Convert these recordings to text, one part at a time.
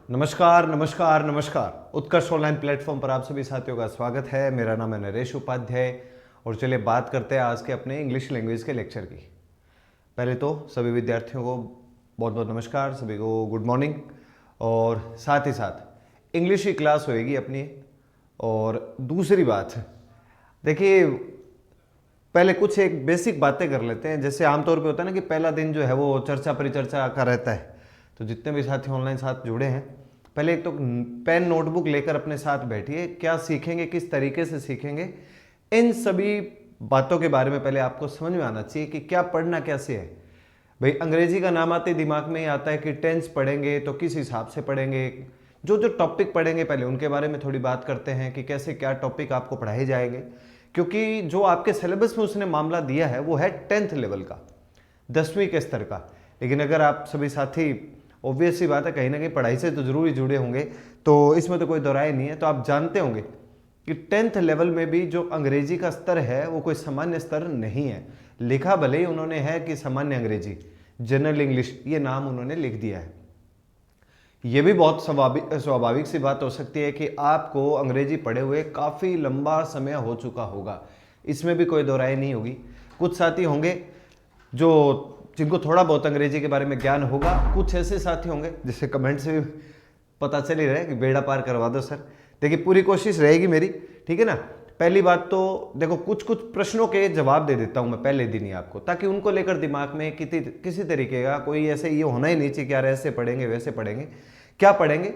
नमस्कार नमस्कार नमस्कार। उत्कर्ष ऑनलाइन प्लेटफॉर्म पर आप सभी साथियों का स्वागत है। मेरा नाम है नरेश उपाध्याय और चलिए बात करते हैं आज के अपने इंग्लिश लैंग्वेज के लेक्चर की। पहले तो सभी विद्यार्थियों को बहुत बहुत नमस्कार, सभी को गुड मॉर्निंग। और साथ ही साथ इंग्लिश की क्लास होएगी अपनी। और दूसरी बात, देखिए पहले कुछ एक बेसिक बातें कर लेते हैं। जैसे आमतौर पे होता है ना कि पहला दिन जो है वो चर्चा परिचर्चा का रहता है। तो जितने भी साथी ऑनलाइन साथ जुड़े हैं, पहले एक तो पेन नोटबुक लेकर अपने साथ बैठिए। क्या सीखेंगे, किस तरीके से सीखेंगे, इन सभी बातों के बारे में पहले आपको समझ में आना चाहिए कि क्या पढ़ना कैसे है। भाई अंग्रेजी का नाम आते दिमाग में ही आता है कि टेंस पढ़ेंगे तो किस हिसाब से पढ़ेंगे। जो जो टॉपिक पढ़ेंगे पहले उनके बारे में थोड़ी बात करते हैं कि कैसे क्या टॉपिक आपको पढ़ाए जाएंगे। क्योंकि जो आपके सिलेबस में उसने मामला दिया है वो है 10th लेवल का, 10वीं के स्तर का। लेकिन अगर आप सभी साथी, ऑब्वियस सी बात है, कहीं ना कहीं पढ़ाई से तो जरूर ही जुड़े होंगे, तो इसमें तो कोई दोराय नहीं है। तो आप जानते होंगे कि 10th लेवल में भी जो अंग्रेजी का स्तर है वो कोई सामान्य स्तर नहीं है। लिखा भले ही उन्होंने है कि सामान्य अंग्रेजी, जनरल इंग्लिश, ये नाम उन्होंने लिख दिया है। ये भी बहुत स्वाभाविक सी बात हो सकती है कि आपको अंग्रेजी पढ़े हुए काफ़ी लंबा समय हो चुका होगा, इसमें भी कोई दोराय नहीं होगी। कुछ साथी होंगे जो जिनको थोड़ा बहुत अंग्रेजी के बारे में ज्ञान होगा, कुछ ऐसे साथी होंगे जिससे कमेंट से भी पता चल ही रहा है कि बेड़ा पार करवा दो सर। देखिए पूरी कोशिश रहेगी मेरी, ठीक है ना। पहली बात तो देखो, कुछ कुछ प्रश्नों के जवाब दे देता हूं मैं पहले दिन ही आपको, ताकि उनको लेकर दिमाग में किसी तरीके का कोई ऐसे ये होना ही नहीं चाहिए कि यार ऐसे पढ़ेंगे वैसे पढ़ेंगे। क्या पढ़ेंगे,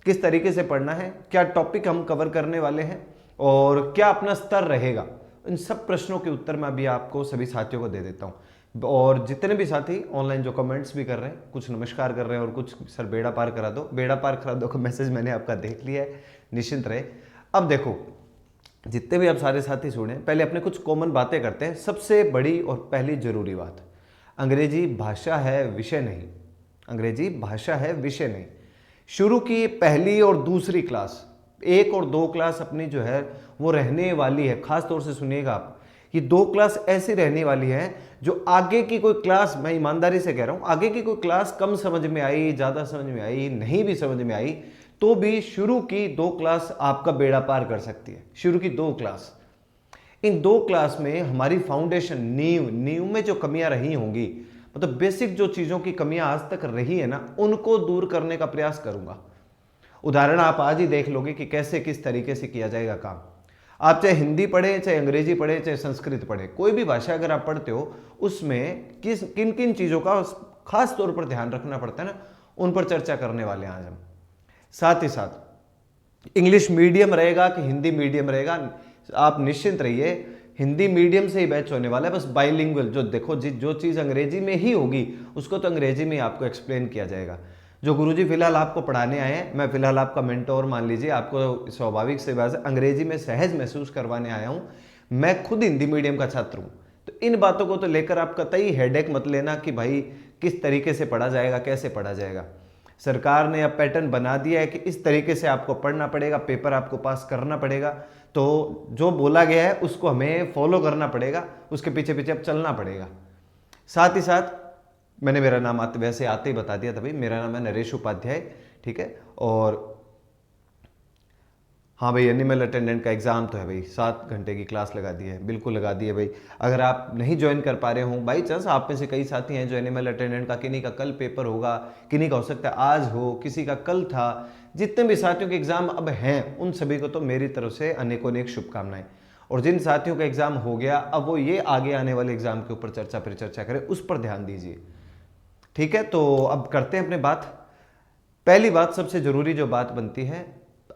किस तरीके से पढ़ना है, क्या टॉपिक हम कवर करने वाले हैं और क्या अपना स्तर रहेगा, इन सब प्रश्नों के उत्तर मैं अभी आपको सभी साथियों को दे देता हूँ। और जितने भी साथी ऑनलाइन जो कमेंट्स भी कर रहे हैं, कुछ नमस्कार कर रहे हैं और कुछ सर बेड़ा पार करा दो, बेड़ा पार करा दो का मैसेज मैंने आपका देख लिया है, निश्चिंत रहे। अब देखो, जितने भी आप सारे साथी सुने, पहले अपने कुछ कॉमन बातें करते हैं। सबसे बड़ी और पहली जरूरी बात, अंग्रेजी भाषा है विषय नहीं। अंग्रेजी भाषा है विषय नहीं। शुरू की पहली और दूसरी क्लास, 1 और 2 क्लास अपनी जो है वो रहने वाली है। खास तौर से सुनिएगा आप, ये 2 क्लास ऐसी रहने वाली है जो आगे की कोई क्लास, मैं ईमानदारी से कह रहा हूं, आगे की कोई क्लास कम समझ में आई, ज्यादा समझ में आई, नहीं भी समझ में आई, तो भी शुरू की 2 क्लास आपका बेड़ा पार कर सकती है। शुरू की 2 क्लास, इन 2 क्लास में हमारी फाउंडेशन, नींव में जो कमियां रही होंगी, मतलब बेसिक जो चीजों की कमियां आज तक रही है ना, उनको दूर करने का प्रयास करूंगा। उदाहरण आप आज ही देख लोगे कि कैसे किस तरीके से किया जाएगा काम। आप चाहे हिंदी पढ़े, चाहे अंग्रेजी पढ़े, चाहे संस्कृत पढ़े, कोई भी भाषा अगर आप पढ़ते हो, उसमें किन किन चीजों का खास तौर पर ध्यान रखना पड़ता है ना, उन पर चर्चा करने वाले हैं आज हम। साथ ही साथ इंग्लिश मीडियम रहेगा कि हिंदी मीडियम रहेगा, आप निश्चिंत रहिए, हिंदी मीडियम से ही बैच होने वाला है। बस बाइलिंगुअल, जो देखो जो चीज़ अंग्रेजी में ही होगी उसको तो अंग्रेजी में ही आपको एक्सप्लेन किया जाएगा। जो गुरुजी फिलहाल आपको पढ़ाने आए हैं, मैं फिलहाल आपका मेंटोर मान लीजिए, आपको स्वाभाविक से बात है अंग्रेजी में सहज महसूस करवाने आया हूँ। मैं खुद हिंदी मीडियम का छात्र हूँ, तो इन बातों को तो लेकर आप कतई हेडेक मत लेना कि भाई किस तरीके से पढ़ा जाएगा, कैसे पढ़ा जाएगा। सरकार ने अब पैटर्न बना दिया है कि इस तरीके से आपको पढ़ना पड़ेगा, पेपर आपको पास करना पड़ेगा, तो जो बोला गया है उसको हमें फॉलो करना पड़ेगा, उसके पीछे पीछे अब चलना पड़ेगा। साथ ही साथ मैंने मेरा नाम वैसे आते ही बता दिया था भाई, मेरा नाम है नरेश उपाध्याय, ठीक है। और हाँ भाई, एनिमल अटेंडेंट का एग्जाम तो है भाई, 7 घंटे की क्लास लगा दी है, बिल्कुल लगा दी है भाई। अगर आप नहीं ज्वाइन कर पा रहे हो, बाई चांस आप में से कई साथी हैं जो एनिमल अटेंडेंट का, किन्हीं का कल पेपर होगा, किन्हीं का हो सकता है आज हो, किसी का कल था, जितने भी साथियों के एग्जाम अब हैं उन सभी को तो मेरी तरफ से अनेकों अनेक शुभकामनाएं। और जिन साथियों का एग्जाम हो गया, अब वो ये आगे आने वाले एग्जाम के ऊपर चर्चा परिचर्चा करें, उस पर ध्यान दीजिए, ठीक है। तो अब करते हैं अपने बात। पहली बात, सबसे जरूरी जो बात बनती है,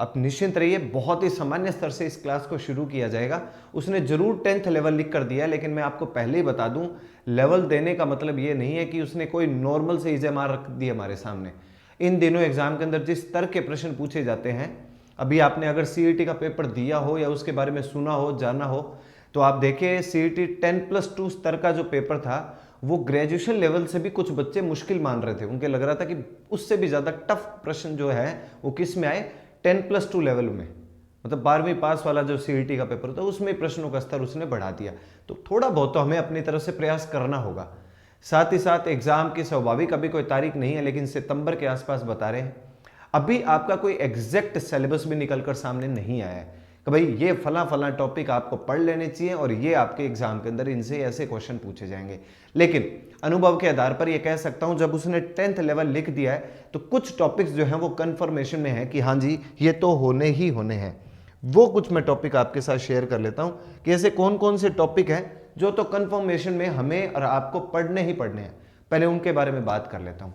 आप निश्चिंत रहिए, बहुत ही सामान्य स्तर से इस क्लास को शुरू किया जाएगा। उसने जरूर 10th लेवल लिख कर दिया, लेकिन मैं आपको पहले ही बता दूं, लेवल देने का मतलब ये नहीं है कि उसने कोई नॉर्मल से इजे मार रख दिया हमारे सामने। इन दिनों एग्जाम के अंदर जिस स्तर के प्रश्न पूछे जाते हैं, अभी आपने अगर सीईटी का पेपर दिया हो या उसके बारे में सुना हो, जाना हो, तो आप देखिए सीईटी 10+2 स्तर का जो पेपर था, वो ग्रेजुएशन लेवल से भी कुछ बच्चे मुश्किल मान रहे थे। उनके लग रहा था कि उससे भी ज्यादा टफ प्रश्न जो है वो किस में आए, 10+2 लेवल में, मतलब 12वीं पास वाला जो सीईटी का पेपर था उसमें प्रश्नों का स्तर उसने बढ़ा दिया। तो थोड़ा बहुत तो हमें अपनी तरफ से प्रयास करना होगा। साथ ही साथ एग्जाम की स्वाभाविक अभी कोई तारीख नहीं है, लेकिन सितंबर के आसपास बता रहे हैं। अभी आपका कोई एग्जैक्ट सिलेबस भी निकल कर सामने नहीं आया है कि भाई ये फला फला टॉपिक आपको पढ़ लेने चाहिए और ये आपके एग्जाम के अंदर इनसे ऐसे क्वेश्चन पूछे जाएंगे। लेकिन अनुभव के आधार पर ये कह सकता हूं, जब उसने 10th लेवल लिख दिया है तो कुछ टॉपिक्स जो हैं वो कंफर्मेशन में है कि हाँ जी ये तो होने ही होने हैं। वो कुछ मैं टॉपिक आपके साथ शेयर कर लेता हूं कि ऐसे कौन कौन से टॉपिक हैं जो तो कंफर्मेशन में हमें और आपको पढ़ने ही पढ़ने हैं। पहले उनके बारे में बात कर लेता हूं।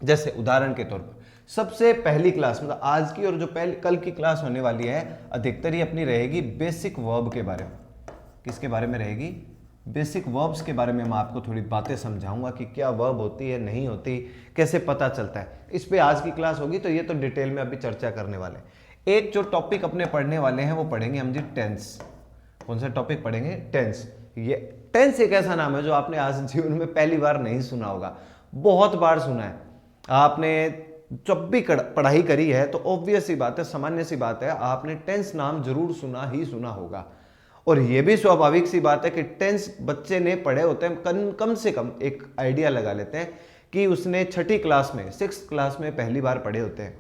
जैसे उदाहरण के तौर पर सबसे पहली क्लास, मतलब आज की और जो कल की क्लास होने वाली है, अधिकतर ही अपनी रहेगी बेसिक वर्ब के बारे में। किसके बारे में रहेगी? बेसिक वर्ब्स के बारे में मैं आपको थोड़ी बातें समझाऊंगा कि क्या वर्ब होती है, नहीं होती, कैसे पता चलता है। इस पे आज की क्लास होगी, तो ये तो डिटेल में अभी चर्चा करने वाले हैं। एक जो टॉपिक अपने पढ़ने वाले हैं वो पढ़ेंगे हम जी टेंस। कौन सा टॉपिक पढ़ेंगे? टेंस। ये टेंस एक ऐसा नाम है जो आपने आज जीवन में पहली बार नहीं सुना होगा, बहुत बार सुना है आपने। जब भी पढ़ाई करी है तो ऑब्वियस सी बात है, सामान्य सी बात है, आपने टेंस नाम जरूर सुना ही सुना होगा। और यह भी स्वाभाविक सी बात है कि टेंस बच्चे ने पढ़े होते हैं, कम से कम एक आइडिया लगा लेते हैं कि उसने छठी क्लास में, 6th क्लास में पहली बार पढ़े होते हैं।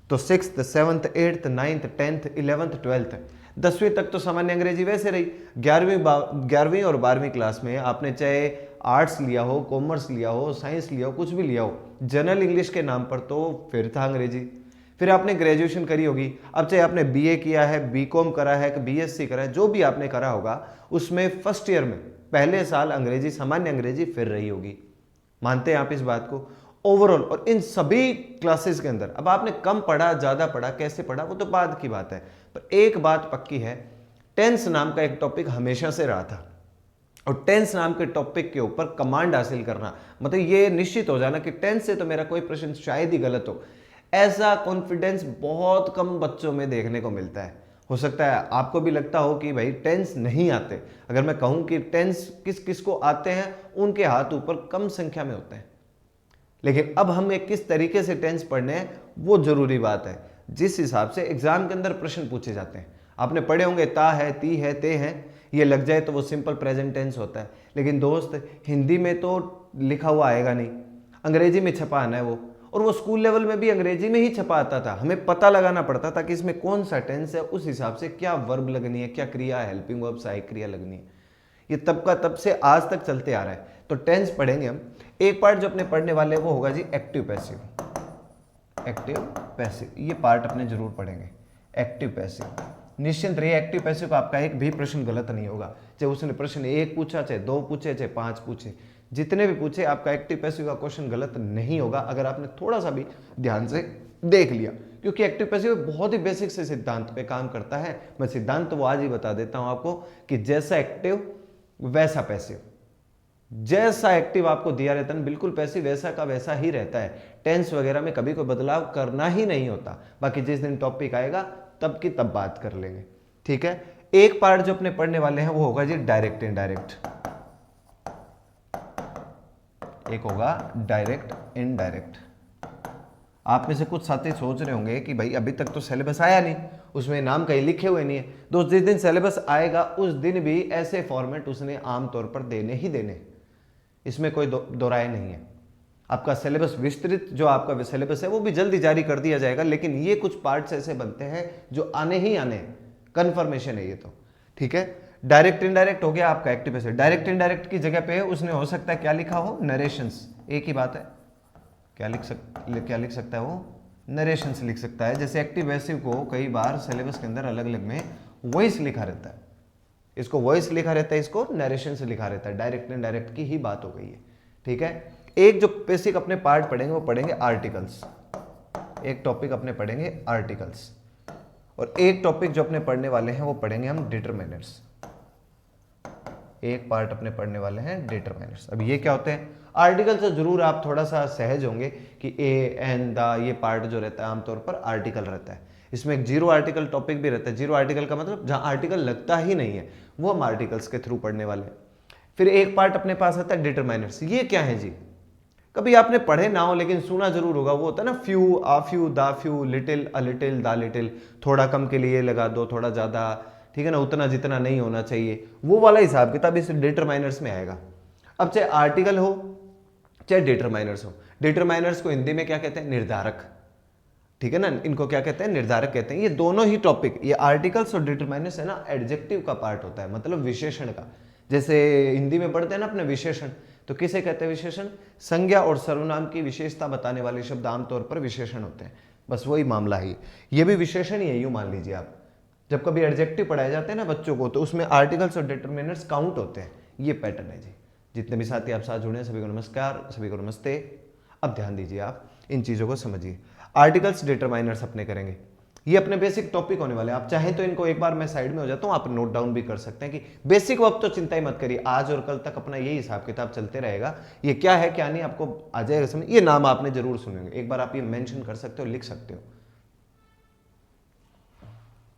तो 6th, 7th, 8th, 9th, 10th, 11th, 12th, 10वीं तक तो सामान्य अंग्रेजी वैसे रही। 11वीं और 12वीं क्लास में आपने चाहे आर्ट्स लिया हो, कॉमर्स लिया हो, साइंस लिया हो, कुछ भी लिया हो, जनरल इंग्लिश के नाम पर तो फिर था अंग्रेजी। फिर आपने ग्रेजुएशन करी होगी, अब चाहे आपने बीए किया है, बीकॉम करा है कि बीएससी करा है, जो भी आपने करा होगा, उसमें फर्स्ट ईयर में पहले साल अंग्रेजी, सामान्य अंग्रेजी फिर रही होगी। मानते हैं आप इस बात को? ओवरऑल और इन सभी क्लासेस के अंदर अब आपने कम पढ़ा, ज्यादा पढ़ा, कैसे पढ़ा, वो तो बाद की बात है, पर एक बात पक्की है, टेंस नाम का एक टॉपिक हमेशा से रहा था। और टेंस नाम के टॉपिक के ऊपर कमांड हासिल करना, मतलब ये निश्चित हो जाना कि टेंस से तो मेरा कोई प्रश्न शायद ही गलत हो, ऐसा कॉन्फिडेंस बहुत कम बच्चों में देखने को मिलता है। हो सकता है आपको भी लगता हो कि भाई टेंस नहीं आते। अगर मैं कहूं कि टेंस किस किस को आते हैं, उनके हाथ ऊपर कम संख्या में होते हैं। लेकिन अब हमें किस तरीके से टेंस पढ़ने हैं वो जरूरी बात है। जिस हिसाब से एग्जाम के अंदर प्रश्न पूछे जाते हैं, आपने पढ़े होंगे ता है, ती है, ते है, ये लग जाए तो वो सिंपल प्रेजेंट टेंस होता है। लेकिन दोस्त हिंदी में तो लिखा हुआ आएगा नहीं, अंग्रेजी में छपा आना है वो, और वो स्कूल लेवल में भी अंग्रेजी में ही छपा आता था। हमें पता लगाना पड़ता था कि इसमें कौन सा टेंस है, उस हिसाब से क्या वर्ब लगनी है, क्या क्रिया, हेल्पिंग वर्ब, सहायक क्रिया लगनी है। ये तब का तब से आज तक चलते आ रहा है। तो टेंस पढ़ेंगे हम। एक पार्ट जो अपने पढ़ने वाले वो होगा जी एक्टिव पैसिव। एक्टिव पैसिव ये पार्ट अपने जरूर पढ़ेंगे। एक्टिव पैसिव, निश्चिंत रहिए, एक्टिव पैसिव का आपका एक भी प्रश्न गलत नहीं होगा। चाहे उसने प्रश्न 1 पूछा, चाहे 2 पूछे, चाहे 5 पूछे, जितने भी पूछे, आपका एक्टिव पैसिव का क्वेश्चन गलत नहीं होगा अगर आपने थोड़ा सा भी ध्यान से देख लिया। क्योंकि एक्टिव पैसिव बहुत ही बेसिक से सिद्धांत पे काम करता है। मैं सिद्धांत तो वो आज ही बता देता हूं आपको कि जैसा एक्टिव वैसा पैसिव, जैसा एक्टिव आपको दिया रहता है बिल्कुल पैसिव वैसा का वैसा ही रहता है। टेंस वगैरह में कभी कोई बदलाव करना ही नहीं होता। बाकी जिस दिन टॉपिक आएगा तब की तब बात कर लेंगे, ठीक है। एक पार्ट जो अपने पढ़ने वाले हैं वो होगा जी डायरेक्ट इनडायरेक्ट। एक होगा डायरेक्ट इनडायरेक्ट। आप में से कुछ साथी सोच रहे होंगे कि भाई अभी तक तो सिलेबस आया नहीं, उसमें नाम कहीं लिखे हुए नहीं है। दोस्त जिस दिन सिलेबस आएगा उस दिन भी ऐसे फॉर्मेट उसने आमतौर पर देने ही देने, इसमें कोई दो राय नहीं है। आपका सिलेबस विस्तृत जो आपका सिलेबस है वो भी जल्दी जारी कर दिया जाएगा, लेकिन ये कुछ पार्ट्स ऐसे बनते हैं जो आने ही आने, कंफर्मेशन है ये तो, ठीक है। डायरेक्ट इनडायरेक्ट हो गया आपका एक्टिव पैसिव। डायरेक्ट इनडायरेक्ट की जगह पे उसने हो सकता है क्या लिखा हो, नरेशंस। एक ही बात है, क्या लिख सकता है वो, नरेशंस लिख सकता है। जैसे एक्टिव पैसिव को कई बार सिलेबस के अंदर अलग अलग में वॉइस लिखा रहता है, इसको वॉइस लिखा रहता है, इसको नरेशन से लिखा रहता है। डायरेक्ट इनडायरेक्ट की ही बात हो गई है, ठीक है। एक जो बेसिक अपने पार्ट पढ़ेंगे वो पढ़ेंगे आर्टिकल्स। एक टॉपिक अपने पढ़ेंगे आर्टिकल्स, और एक टॉपिक जो अपने पढ़ने वाले हैं वो पढ़ेंगे हम डिटरमिनर्स। एक पार्ट अपने पढ़ने वाले हैं डिटरमिनर्स। अब ये क्या होते हैं? आर्टिकल से जरूर आप थोड़ा सा सहज होंगे कि ए, एन, द, ये पार्ट जो रहता है आमतौर पर आर्टिकल रहता है। इसमें एक जीरो आर्टिकल टॉपिक भी रहता है। जीरो आर्टिकल का मतलब जहां आर्टिकल लगता ही नहीं है, वो हम आर्टिकल्स के थ्रू पढ़ने वाले हैं। फिर एक पार्ट अपने पास आता है डिटरमाइनर्स। ये क्या है जी? कभी आपने पढ़े ना हो लेकिन सुना जरूर होगा। वो होता है ना फ्यू, आ फ्यू, दा फ्यू, लिटिल, अ लिटिल, दा लिटिल, थोड़ा कम के लिए लगा दो, थोड़ा ज्यादा, ठीक है ना, उतना जितना नहीं होना चाहिए, वो वाला हिसाब किताब इस डिटरमाइनर्स में आएगा। अब चाहे आर्टिकल हो चाहे डिटरमाइनर्स हो, डिटरमाइनर्स को हिंदी में क्या कहते हैं? निर्धारक, ठीक है ना, इनको क्या कहते हैं, निर्धारक कहते हैं। ये दोनों ही टॉपिक, ये आर्टिकल्स और डिटरमाइनर्स है ना, एडजेक्टिव का पार्ट होता है, मतलब विशेषण का। जैसे हिंदी में पढ़ते हैं ना अपने विशेषण, तो किसे कहते हैं विशेषण? संज्ञा और सर्वनाम की विशेषता बताने वाले शब्द आमतौर पर विशेषण होते हैं। बस वही मामला है, ये भी विशेषण ही है, यूं मान लीजिए आप। जब कभी एडजेक्टिव पढ़ाए जाते हैं ना बच्चों को, तो उसमें आर्टिकल्स और डिटरमिनर्स काउंट होते हैं। ये पैटर्न है जी। जितने भी साथी आप साथ जुड़े हैं सभी को नमस्कार, सभी को नमस्ते। अब ध्यान दीजिए, आप इन चीज़ों को समझिए। आर्टिकल्स डिटरमाइनर्स अपने करेंगे, ये अपने बेसिक टॉपिक होने वाले हैं। आप चाहें तो इनको एक बार मैं साइड में हो जाता हूं, आप नोट डाउन भी कर सकते हैं कि बेसिक वक्त तो चिंता ही मत करिए, आज और कल तक अपना यही हिसाब किताब चलते रहेगा। ये क्या है क्या नहीं आपको आ जाएगा समझ। ये नाम आपने जरूर सुनेंगे, एक बार आप ये मेंशन कर सकते हो, लिख सकते हो,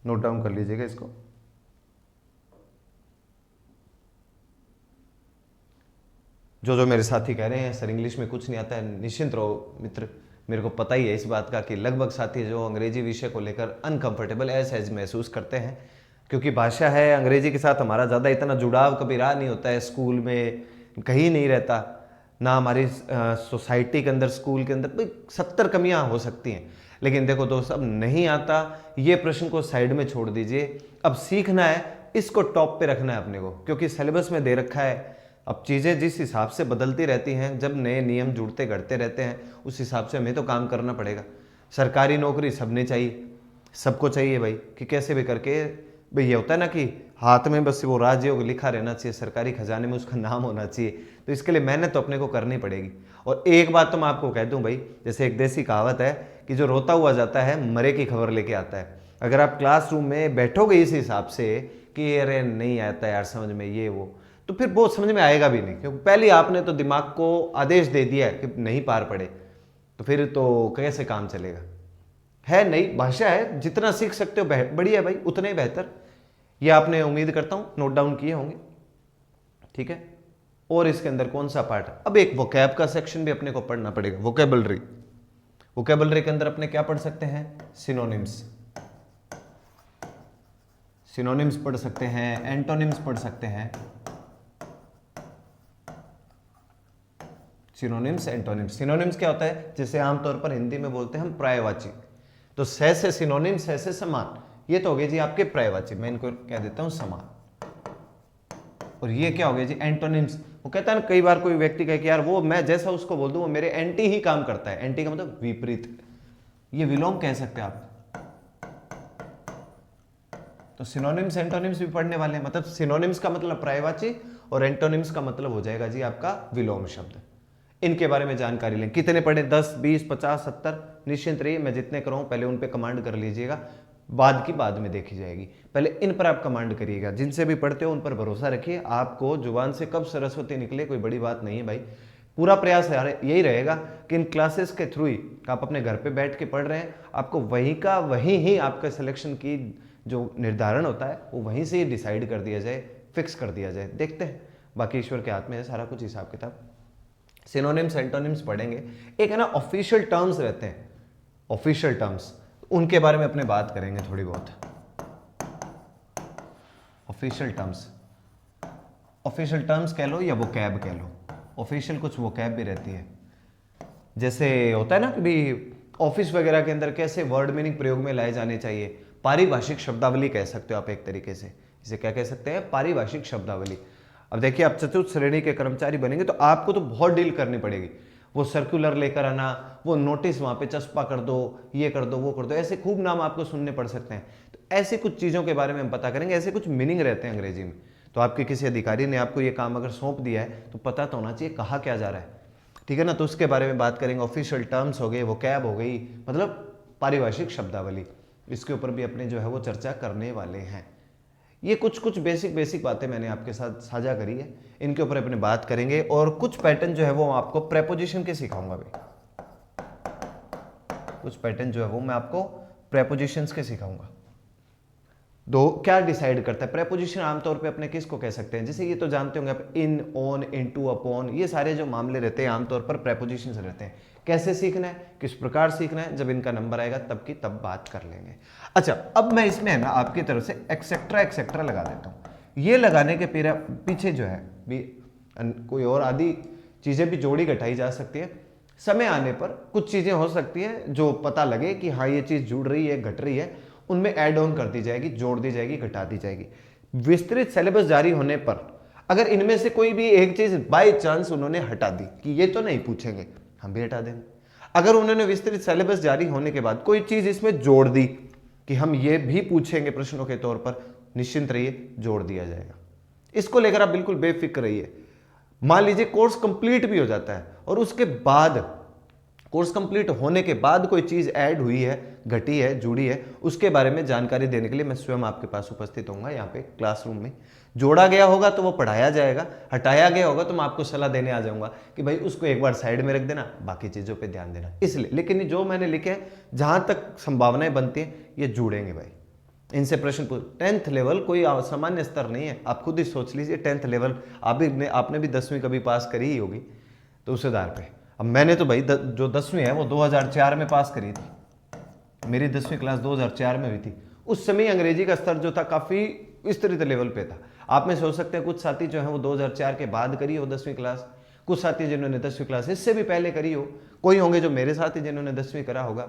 नोट डाउन कर लीजिएगा इसको। जो मेरे साथी कह रहे हैं सर इंग्लिश में कुछ नहीं आता है, निश्चिंत रहो मित्र, मेरे को पता ही है इस बात का कि लगभग साथी जो अंग्रेजी विषय को लेकर अनकंफर्टेबल एज महसूस करते हैं, क्योंकि भाषा है, अंग्रेजी के साथ हमारा ज़्यादा इतना जुड़ाव कभी रहा नहीं होता है, स्कूल में कहीं नहीं रहता ना, हमारी सोसाइटी के अंदर, स्कूल के अंदर 70 कमियां हो सकती हैं। लेकिन देखो दोस्त, अब नहीं आता, ये प्रश्न को साइड में छोड़ दीजिए, अब सीखना है, इसको टॉप पे रखना है अपने को, क्योंकि सिलेबस में दे रखा है। अब चीज़ें जिस हिसाब से बदलती रहती हैं, जब नए नियम जुड़ते घटते रहते हैं, उस हिसाब से हमें तो काम करना पड़ेगा। सरकारी नौकरी सबने चाहिए, सबको चाहिए भाई, कि कैसे भी करके भाई, ये होता है ना कि हाथ में बस वो राजयोग लिखा रहना चाहिए, सरकारी खजाने में उसका नाम होना चाहिए, तो इसके लिए मेहनत तो अपने को करनी पड़ेगी। और एक बात तो मैं आपको कह दूं भाई, जैसे एक देसी कहावत है कि जो रोता हुआ जाता है मरे की खबर लेके आता है। अगर आप क्लासरूम में बैठोगे इस हिसाब से कि अरे नहीं आता यार समझ में ये वो, तो फिर वो समझ में आएगा भी नहीं, क्योंकि पहले आपने तो दिमाग को आदेश दे दिया है कि नहीं पार पड़े, तो फिर तो कैसे काम चलेगा। है नई भाषा है, जितना सीख सकते हो बढ़िया भाई, उतना ही बेहतर। ये आपने उम्मीद करता हूं नोट डाउन किए होंगे, ठीक है। और इसके अंदर कौन सा पार्ट, अब एक वोकैब का सेक्शन भी अपने को पढ़ना पड़ेगा, वोकैबुलरी। वोकैबुलरी के अंदर अपने क्या पढ़ सकते हैं? सिनोनिम्स, सिनोनिम्स पढ़ सकते हैं, एंटोनिम्स पढ़ सकते हैं, सिनोनिम्स एंटोनिम्स। सिनोनिम्स क्या होता है? जैसे आमतौर पर हिंदी में बोलते हैं हम पर्यायवाची, तो से सिनोनिम्स, से समान, ये तो हो गए जी आपके पर्यायवाची, मैं इनको कह देता हूं समान। और ये क्या हो गया जी? एंटोनिम्स। वो कहता है ना, कई बार कोई व्यक्ति कहे कि यार वो मैं जैसा उसको बोल दूं वो मेरे एंटी ही काम करता है, एंटी का मतलब विपरीत, ये विलोम कह सकते हैं आप। तो सिनोनिम्स एंटोनिम्स भी पढ़ने वाले हैं, मतलब सिनोनिम्स का मतलब पर्यायवाची और एंटोनिम्स का मतलब हो जाएगा जी आपका विलोम शब्द। इनके बारे में जानकारी लें, कितने पढ़े? 10, 20, 50, 70, निश्चिंत रहिए, मैं जितने कराऊं पहले उन पे कमांड कर लीजिएगा, बाद की बाद में देखी जाएगी, पहले इन पर आप कमांड करिएगा। जिनसे भी पढ़ते हो उन पर भरोसा रखिए, आपको जुबान से कब सरस्वती निकले कोई बड़ी बात नहीं है भाई। पूरा प्रयास यही रहेगा कि इन क्लासेस के थ्रू ही आप अपने घर पे बैठ के पढ़ रहे हैं, आपको वहीं का वहीं ही आपका सिलेक्शन की जो निर्धारण होता है वो वहीं से ही डिसाइड कर दिया जाए, फिक्स कर दिया जाए। देखते हैं, बाकी ईश्वर के हाथ में है सारा कुछ हिसाब किताब। सिनोनिम्स एंटोनिम्स पढ़ेंगे। एक है ना ऑफिशियल टर्म्स रहते हैं, ऑफिशियल टर्म्स, उनके बारे में अपने बात करेंगे थोड़ी बहुत। ऑफिशियल टर्म्स, ऑफिशियल टर्म्स कह लो या वोकैब कह लो, ऑफिशियल कुछ वोकैब भी रहती है। जैसे होता है ना कि भी ऑफिस वगैरह के अंदर कैसे वर्ड मीनिंग प्रयोग में लाए जाने चाहिए, पारिभाषिक शब्दावली कह सकते हो आप एक तरीके से, इसे क्या कह सकते हैं? पारिभाषिक शब्दावली। अब देखिए, आप चतुर्थ श्रेणी के कर्मचारी बनेंगे तो आपको तो बहुत डील करनी पड़ेगी, वो सर्कुलर लेकर आना, वो नोटिस वहां पे चस्पा कर दो, ये कर दो, वो कर दो, ऐसे खूब नाम आपको सुनने पड़ सकते हैं। तो ऐसी कुछ चीजों के बारे में हम पता करेंगे, ऐसे कुछ मीनिंग रहते हैं अंग्रेजी में। तो आपके किसी अधिकारी ने आपको ये काम अगर सौंप दिया है तो पता तो होना चाहिए कहा क्या जा रहा है, ठीक है ना। तो उसके बारे में बात करेंगे। ऑफिशियल टर्म्स हो गए, वोकैब हो गई, मतलब पारिभाषिक शब्दावली, इसके ऊपर भी अपने जो है वो चर्चा करने वाले हैं। ये कुछ बेसिक बातें मैंने आपके साथ साझा करी है, इनके ऊपर अपने बात करेंगे। और कुछ पैटर्न जो है वो आपको प्रेपोजिशन के सिखाऊंगा भाई, कुछ पैटर्न जो है वो मैं आपको प्रेपोजिशंस के सिखाऊंगा। दो क्या डिसाइड करता है प्रेपोजिशन? आमतौर पे अपने किसको कह सकते हैं? जैसे ये तो जानते होंगे आप, इन, ऑन, इनटू, अपॉन, ये सारे जो मामले रहते हैं आमतौर पर प्रेपोजिशंस रहते हैं। कैसे सीखना है, किस प्रकार सीखना है, जब इनका नंबर आएगा तब की तब बात कर लेंगे। अच्छा, अब मैं इसमें है ना आपकी तरफ से एक्सेट्रा लगा देता हूं। ये लगाने के पीछे जो है भी कोई और आदि चीजें भी जोड़ी घटाई जा सकती है। समय आने पर कुछ चीजें हो सकती हैं जो पता लगे कि हाँ ये चीज जुड़ रही है, घट रही है, उनमें ऐड ऑन कर दी जाएगी, जोड़ दी जाएगी, घटा दी जाएगी। विस्तृत सिलेबस जारी होने पर अगर इनमें से कोई भी एक चीज बाय चांस उन्होंने हटा दी कि ये तो नहीं पूछेंगे, हम भी हटा देंगे। अगर उन्होंने विस्तृत सिलेबस जारी होने के बाद कोई चीज इसमें जोड़ दी कि हम ये भी पूछेंगे प्रश्नों के तौर पर, निश्चिंत रहिए, जोड़ दिया जाएगा। इसको लेकर आप बिल्कुल बेफिक्र रहिए। मान लीजिए कोर्स कंप्लीट भी हो जाता है और उसके बाद, कोर्स कंप्लीट होने के बाद कोई चीज ऐड हुई है, घटी है, जुड़ी है, उसके बारे में जानकारी देने के लिए मैं स्वयं आपके पास उपस्थित होऊंगा यहाँ पे क्लासरूम में। जोड़ा गया होगा तो वो पढ़ाया जाएगा, हटाया गया होगा तो मैं आपको सलाह देने आ जाऊंगा कि भाई उसको एक बार साइड में रख देना, बाकी चीजों पे ध्यान देना। इसलिए, लेकिन जो मैंने लिखे हैं, जहां तक संभावनाएं बनती हैं, ये जुड़ेंगे भाई। इनसे प्रश्न पूछ, 10th लेवल कोई सामान्य स्तर नहीं है। आप खुद ही सोच लीजिए, 10th लेवल आपने भी 10वीं कभी पास करी ही होगी, तो उस आधार पे। अब मैंने तो भाई जो 10वीं है वो 2004 में पास करी थी। मेरी 10वीं क्लास 2004 में हुई थी। उस समय अंग्रेजी का स्तर जो था काफी विस्तृत लेवल पे था। आप में सोच सकते हैं कुछ साथी जो है वो 2004 के बाद करी हो 10वीं क्लास, कुछ साथी जिन्होंने 10वीं क्लास इससे भी पहले करी हो, कोई होंगे जो मेरे साथी जिन्होंने 10वीं करा होगा।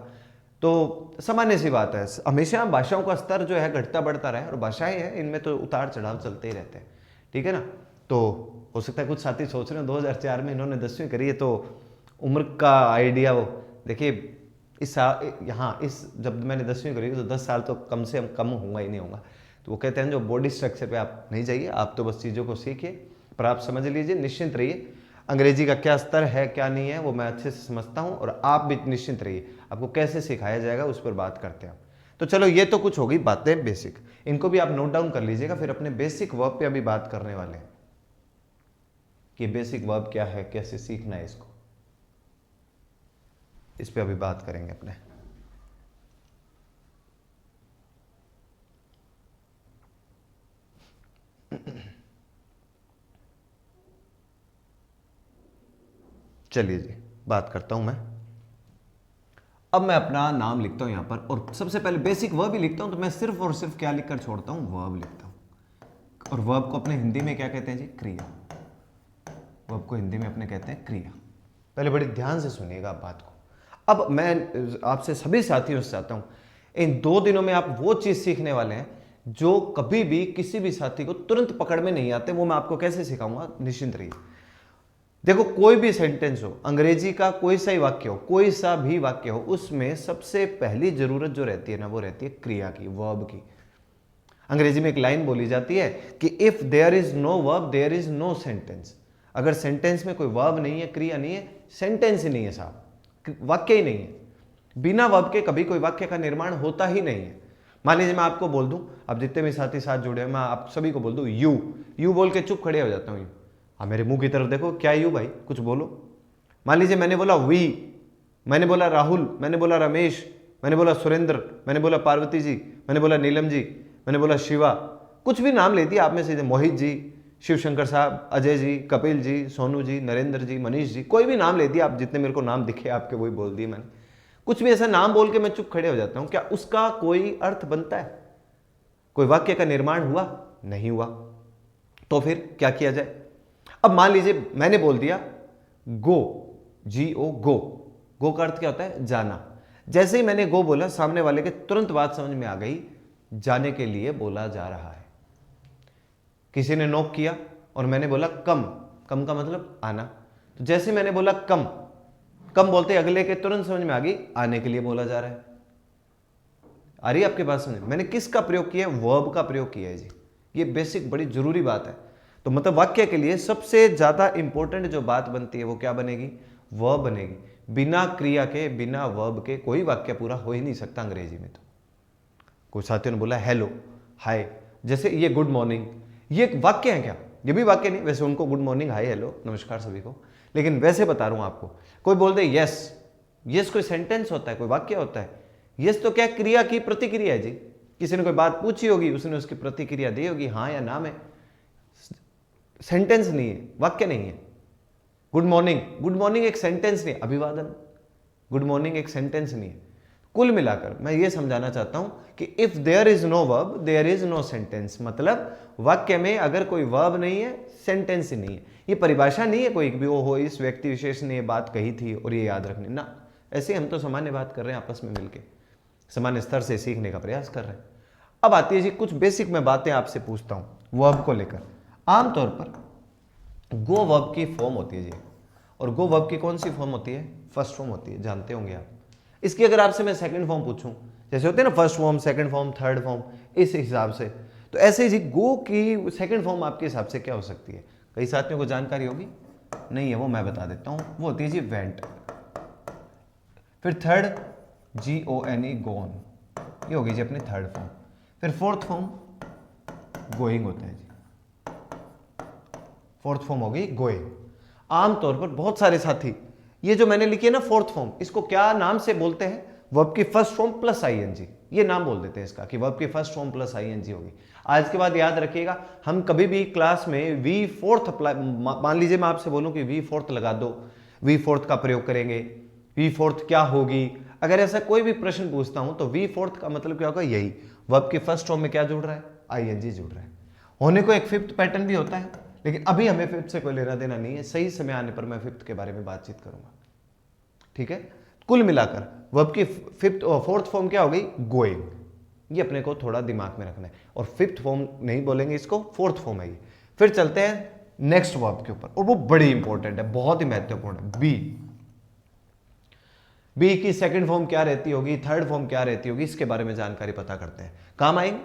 तो सामान्य सी बात है, हमेशा भाषाओं का स्तर जो है घटता बढ़ता रहे, और भाषाएं हैं इनमें तो उतार चढ़ाव चलते ही रहते हैं, ठीक है ना। तो हो सकता है कुछ साथी सोच रहे हैं 2004 में इन्होंने 10वीं करी है तो उम्र का आइडिया, वो देखिए इस जब मैंने 10वीं करी तो 10 साल तो कम से कम होगा ही नहीं होगा। तो वो कहते हैं जो बॉडी स्ट्रक्चर पे आप नहीं जाइए, आप तो बस चीज़ों को सीखिए, पर आप समझ लीजिए, निश्चिंत रहिए। अंग्रेजी का क्या स्तर है क्या नहीं है वो मैं अच्छे से समझता हूँ, और आप भी निश्चिंत रहिए, आपको कैसे सिखाया जाएगा उस पर बात करते हैं। तो चलो, ये तो कुछ हो गई बातें बेसिक, इनको भी आप नोट डाउन कर लीजिएगा। फिर अपने बेसिक वर्ब पे अभी बात करने वाले हैं कि बेसिक वर्ब क्या है, कैसे सीखना है इसको, इस पे अभी बात करेंगे अपने। चलिए जी, बात करता हूं मैं। अब मैं अपना नाम लिखता हूं यहां पर, और सबसे पहले बेसिक वर्ब ही लिखता हूं। तो मैं सिर्फ और सिर्फ क्या लिखकर छोड़ता हूं, वर्ब लिखता हूं। और वर्ब को अपने हिंदी में क्या कहते हैं जी, क्रिया। वर्ब को हिंदी में अपने कहते हैं क्रिया। पहले बड़ी ध्यान से सुनिएगा आप बात को। अब मैं आपसे सभी साथियों से चाहता हूं, इन 2 दिनों में आप वो चीज सीखने वाले हैं जो कभी भी किसी भी साथी को तुरंत पकड़ में नहीं आते। वो मैं आपको कैसे सिखाऊंगा, निश्चिंत रहिए। देखो, कोई भी सेंटेंस हो, अंग्रेजी का कोई सा ही वाक्य हो, कोई सा भी वाक्य हो, उसमें सबसे पहली जरूरत जो रहती है ना, वो रहती है क्रिया की, वर्ब की। अंग्रेजी में एक लाइन बोली जाती है कि if there is no verb there is no sentence. अगर सेंटेंस में कोई वर्ब नहीं है, क्रिया नहीं है, सेंटेंस ही नहीं है साहब, वाक्य ही नहीं है। बिना वर्ब के कभी कोई वाक्य का निर्माण होता ही नहीं है। मान लीजिए मैं आपको बोल दूं, अब जितने भी साथी साथ जुड़े हैं, मैं आप सभी को बोल दूं यू बोल के चुप खड़े हो जाता हूं। हाँ, मेरे मुंह की तरफ देखो, क्या यू भाई, कुछ बोलो। मान लीजिए मैंने बोला वी, मैंने बोला राहुल, मैंने बोला रमेश, मैंने बोला सुरेंद्र, मैंने बोला पार्वती जी, मैंने बोला नीलम जी, मैंने बोला शिवा, कुछ भी नाम ले दिया आप में से, मोहित जी, शिव शंकर साहब, अजय जी, कपिल जी, सोनू जी, नरेंद्र जी, मनीष जी, कोई भी नाम ले दिया आप, जितने मेरे को नाम दिखे आपके वही बोल दिए मैंने। कुछ भी ऐसा नाम बोल के मैं चुप खड़े हो जाता हूं। क्या उसका कोई अर्थ बनता है? कोई वाक्य का निर्माण हुआ? नहीं हुआ। तो फिर क्या किया जाए? अब मान लीजिए मैंने बोल दिया गो, GO, गो का अर्थ क्या होता है? जाना। जैसे ही मैंने गो बोला, सामने वाले के तुरंत बात समझ में आ गई, जाने के लिए बोला जा रहा है। किसी ने नॉक किया और मैंने बोला कम का मतलब आना। तो जैसे मैंने बोला कम बोलते अगले के तुरंत समझ में आ गई, आने के लिए बोला जा रहा है। आ रही है आपके पास समझ? मैंने किसका प्रयोग किया है? वर्ब का प्रयोग किया है जी। ये बेसिक बड़ी जरूरी बात है। तो मतलब वाक्य के लिए सबसे ज्यादा इंपॉर्टेंट जो बात बनती है वो क्या बनेगी? वर्ब बनेगी। बिना क्रिया के, बिना वर्ब के कोई वाक्य पूरा हो ही नहीं सकता अंग्रेजी में। तो कुछ साथियों ने बोला हेलो, हाय, जैसे ये गुड मॉर्निंग, ये एक वाक्य है क्या? ये भी वाक्य नहीं, वैसे उनको गुड मॉर्निंग, हाय, हेलो, नमस्कार सभी को, लेकिन वैसे बता रहा हूं आपको। कोई बोल दे यस कोई सेंटेंस होता है, कोई वाक्य होता है। यस तो क्या? क्रिया की प्रतिक्रिया है जी। किसी ने कोई बात पूछी होगी, उसने उसकी प्रतिक्रिया दी होगी, हाँ या ना में। सेंटेंस नहीं है, वाक्य नहीं है। गुड मॉर्निंग एक सेंटेंस नहीं है, अभिवादन। गुड मॉर्निंग एक सेंटेंस नहीं है। कुल मिलाकर मैं ये समझाना चाहता हूं कि if there is no verb there is no sentence, मतलब वाक्य में अगर कोई वर्ब नहीं है सेंटेंस ही नहीं है। ये परिभाषा नहीं है कोई भी वो हो इस व्यक्ति विशेष ने ये बात कही थी और ये याद रखनी ना, ऐसे हम तो सामान्य बात कर रहे हैं आपस में मिलके, सामान्य स्तर से सीखने का प्रयास कर रहे हैं। अब आती है जी कुछ बेसिक मैं बातें आपसे पूछता हूं वर्ब को लेकर। आमतौर पर गो वर्ब की फॉर्म होती है जी, और गो वर्ब की कौन सी फॉर्म होती है? फर्स्ट फॉर्म होती है, जानते होंगे आप। इसकी अगर आपसे मैं सेकंड फॉर्म पूछूं, जैसे होते हैं ना first form, second form, third form, इस हिसाब से, तो ऐसे ही जी गो की सेकंड फॉर्म आपके हिसाब से क्या हो सकती है? कई साथियों को जानकारी होगी, नहीं है वो मैं बता देता हूं, वो होती है जी वेंट। फिर थर्ड GONE गोन, ये होगी जी अपनी थर्ड फॉर्म। फिर फोर्थ फॉर्म गोइंग होता है जी, फोर्थ फॉर्म होगी गोइंग। आमतौर पर बहुत सारे साथी ये जो मैंने लिखी है ना फोर्थ फॉर्म, इसको क्या नाम से बोलते हैं? वर्ब की फर्स्ट फॉर्म प्लस ING, ये नाम बोल देते हैं इसका कि वर्ब की फर्स्ट फॉर्म प्लस ING होगी। आज के बाद याद रखिएगा, हम कभी भी क्लास में वी फोर्थ अप्लाई, मान लीजिए मैं आपसे बोलूं कि वी फोर्थ लगा दो, वी फोर्थ का प्रयोग करेंगे, वी फोर्थ क्या होगी, अगर ऐसा कोई भी प्रश्न पूछता हूं तो वी फोर्थ का मतलब क्या होगा? यही वर्ब की फर्स्ट फॉर्म में क्या जुड़ रहा है? ING जुड़ रहा है। होने को एक फिफ्थ पैटर्न भी होता है, लेकिन अभी हमें फिफ्थ से कोई लेना देना नहीं है, सही समय आने पर मैं फिफ्थ के बारे में बातचीत करूंगा, ठीक है। कुल मिलाकर वर्ब की फिफ्थ और फोर्थ फॉर्म क्या हो गई? गोइंग, ये अपने को थोड़ा दिमाग में रखना है, और फिफ्थ फॉर्म नहीं बोलेंगे इसको, फोर्थ फॉर्म है ये। फिर चलते हैं नेक्स्ट वर्ब के ऊपर, और वो बड़ी इंपॉर्टेंट है, बहुत ही महत्वपूर्ण है, बी की सेकंड फॉर्म क्या रहती होगी, थर्ड फॉर्म क्या रहती होगी, इसके बारे में जानकारी पता करते हैं। काम आएंगे,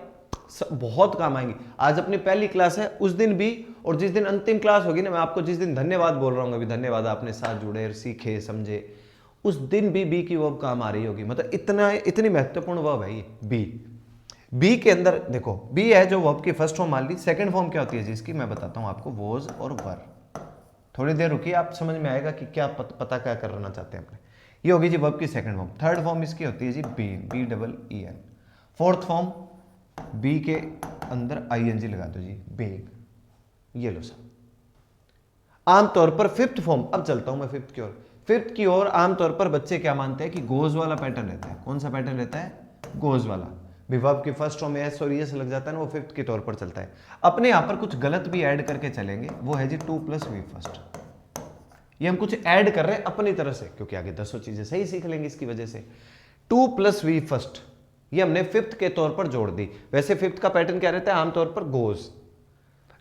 बहुत काम आएंगी। आज अपनी पहली क्लास है, उस दिन भी, और जिस दिन अंतिम क्लास होगी ना, मैं आपको जिस दिन धन्यवाद बोल रहा हूँ अभी, धन्यवाद आपने साथ जुड़े, सीखे, समझे, उस दिन भी बी की वर्ब काम आ रही होगी। मतलब इतनी महत्वपूर्ण वर्ब है ये बी के अंदर। देखो बी है जो वर्ब की फर्स्ट फॉर्म मान ली, सेकंड फॉर्म क्या होती है जिसकी मैं बताता हूं आपको, वॉज और वर। थोड़ी देर रुकिए, आप समझ में आएगा कि क्या पता क्या करना चाहते हैं अपने। ये होगी जी वर्ब की सेकंड फॉर्म। थर्ड फॉर्म इसकी होती है जी been, BEEN। Fourth form be के अंदर ING लगा दो जी, बीइंग। ये लो सब। आमतौर पर फिफ्थ फॉर्म, अब चलता हूं मैं फिफ्थ की ओर। फिफ्थ की ओर आमतौर पर बच्चे क्या मानते हैं कि गोज वाला पैटर्न रहता है। कौन सा पैटर्न रहता है? गोज वाला। वर्ब की फर्स्ट फॉर्म में एस और एस लग जाता है ना, वो फिफ्थ के तौर पर चलता है। अपने यहां पर कुछ गलत भी ऐड करके चलेंगे, वो है जी 2 + V फर्स्ट। ये हम कुछ ऐड कर रहे हैं अपनी तरह से, क्योंकि आगे 10 चीजें सही सीख लेंगे इसकी वजह से। 2 + V फर्स्ट ये हमने फिफ्थ के तौर पर जोड़ दी। वैसे फिफ्थ का पैटर्न क्या रहता है? आमतौर पर गोज,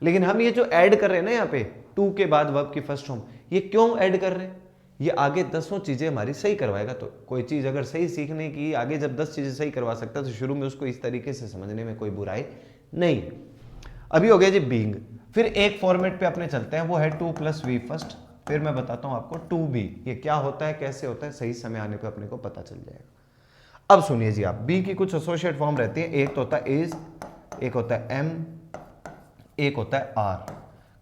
लेकिन हम ये जो ऐड कर रहे हैं ना यहाँ पे 2 के बाद वर्ब की फर्स्ट फॉर्म, ये क्यों ऐड कर रहे हैं? ये आगे 10 चीजें हमारी सही करवाएगा। तो कोई चीज अगर सही सीखने की, आगे जब 10 चीजें सही करवा सकता है तो शुरू में उसको इस तरीके से समझने में कोई बुराई नहीं। अभी हो गया जी बीइंग। फिर एक फॉर्मेट पे अपने चलते हैं, वो है 2 + V फर्स्ट। फिर मैं बताता हूं आपको 2B ये क्या होता है, कैसे होता है, सही समय आने पर अपने को पता चल जाएगा। अब सुनिए जी, आप बी की कुछ एसोसिएट फॉर्म रहती है। एक तो होता है इज, एक होता है एम, एक होता है आर।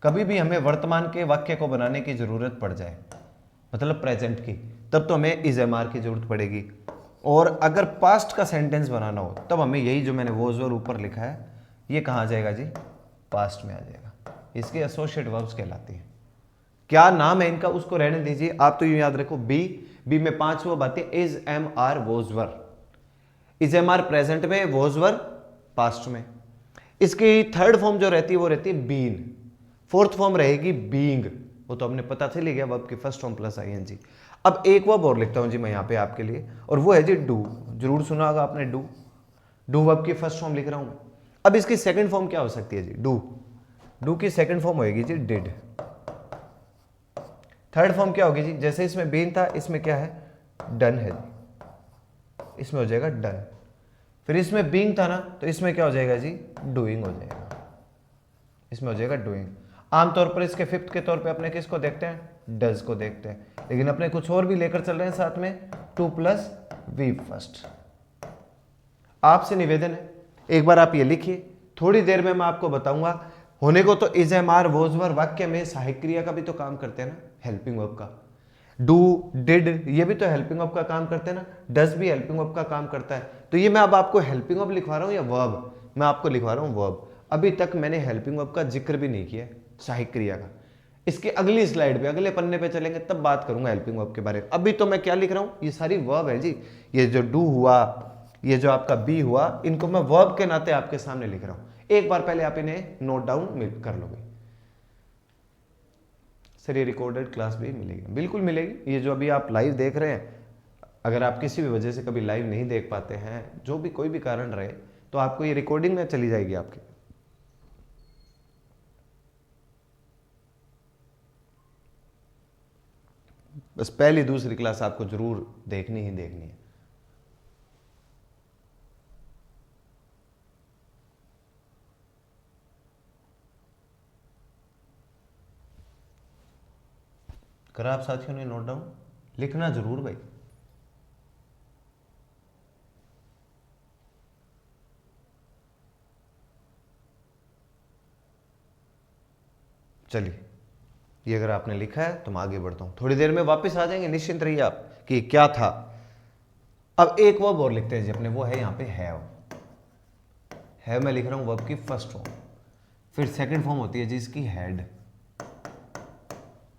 कभी भी हमें वर्तमान के वाक्य को बनाने की जरूरत पड़ जाए, मतलब प्रेजेंट की, तब तो हमें इज एम आर की जरूरत पड़ेगी। और अगर पास्ट का सेंटेंस बनाना हो तब हमें यही जो मैंने वॉज और ऊपर लिखा है, ये कहाँ आ जाएगा जी? पास्ट में आ जाएगा। इसके एसोसिएट वर्ब्स कहलाती है। क्या नाम है इनका उसको रहने दीजिए, आप तो यूं याद रखो बी में 5 वर्ब आती है, is am are was were. Is am are present में, वॉज वर पास्ट में। इसकी थर्ड फॉर्म जो रहती है वो रहती है बीन। फोर्थ फॉर्म रहेगी बीइंग, वो तो हमने पता चल ही गया, वर्ब की फर्स्ट फॉर्म प्लस ING। अब एक वर्ब और लिखता हूं जी मैं यहाँ पे आपके लिए, और वो है जी डू। जरूर सुना होगा आपने डू। डू वर्ब की फर्स्ट फॉर्म लिख रहा हूं। अब इसकी सेकंड फॉर्म क्या हो सकती है जी? डू की सेकंड फॉर्म होगी जी डिड। थर्ड फॉर्म क्या होगी जी? जैसे इसमें बीन था, इसमें क्या है? डन है जी, इसमें हो जाएगा डन। फिर इसमें बीइंग था ना, तो इसमें क्या हो जाएगा जी? डूइंग हो जाएगा, इसमें हो जाएगा डूइंग। आमतौर पर इसके फिफ्थ के तौर पे अपने किसको देखते हैं? डज को देखते हैं, लेकिन अपने कुछ और भी लेकर चल रहे हैं साथ में, 2 + V फर्स्ट। आपसे निवेदन है, एक बार आप ये लिखिए, थोड़ी देर में मैं आपको बताऊंगा। होने को तो is am are was were वाक्य में सहायक क्रिया का भी तो काम करते हैं ना, हेल्पिंग वर्ब का। डू, डिड, ये भी तो हेल्पिंग वर्ब का काम करते हैं ना। डज भी हेल्पिंग वर्ब का काम करता है। तो ये मैं अब आपको हेल्पिंग वर्ब लिखवा रहा हूं या वर्ब? मैं आपको लिखवा रहा हूं वर्ब। अभी तक मैंने हेल्पिंग वर्ब का जिक्र भी नहीं किया, सहायक क्रिया का। इसके अगली स्लाइड पे, अगले पन्ने पे चलेंगे तब बात करूंगा हेल्पिंग वर्ब के बारे में। अभी तो मैं क्या लिख रहा हूं, ये सारी वर्ब है जी। ये जो डू हुआ, ये जो आपका बी हुआ, इनको मैं वर्ब के नाते आपके सामने लिख रहा हूं। एक बार पहले आप इन्हें नोट डाउन कर लोगे। सर ये रिकॉर्डेड क्लास भी मिलेगी? बिल्कुल मिलेगी। ये जो अभी आप लाइव देख रहे हैं, अगर आप किसी भी वजह से कभी लाइव नहीं देख पाते हैं, जो भी कोई भी कारण रहे, तो आपको ये रिकॉर्डिंग में चली जाएगी आपकी। बस पहली दूसरी क्लास आपको जरूर देखनी ही देखनी है। करा आप साथियों ने नोट डाउन? लिखना जरूर भाई। चलिए, ये अगर आपने लिखा है तो मैं आगे बढ़ता हूं। थोड़ी देर में वापस आ जाएंगे, निश्चिंत रहिए आप कि क्या था। अब एक वर्ब और लिखते हैं जी अपने, वो है यहां पे हैव। हैव मैं लिख रहा हूं वर्ब की फर्स्ट फॉर्म। फिर सेकंड फॉर्म होती है जी इसकी हैड।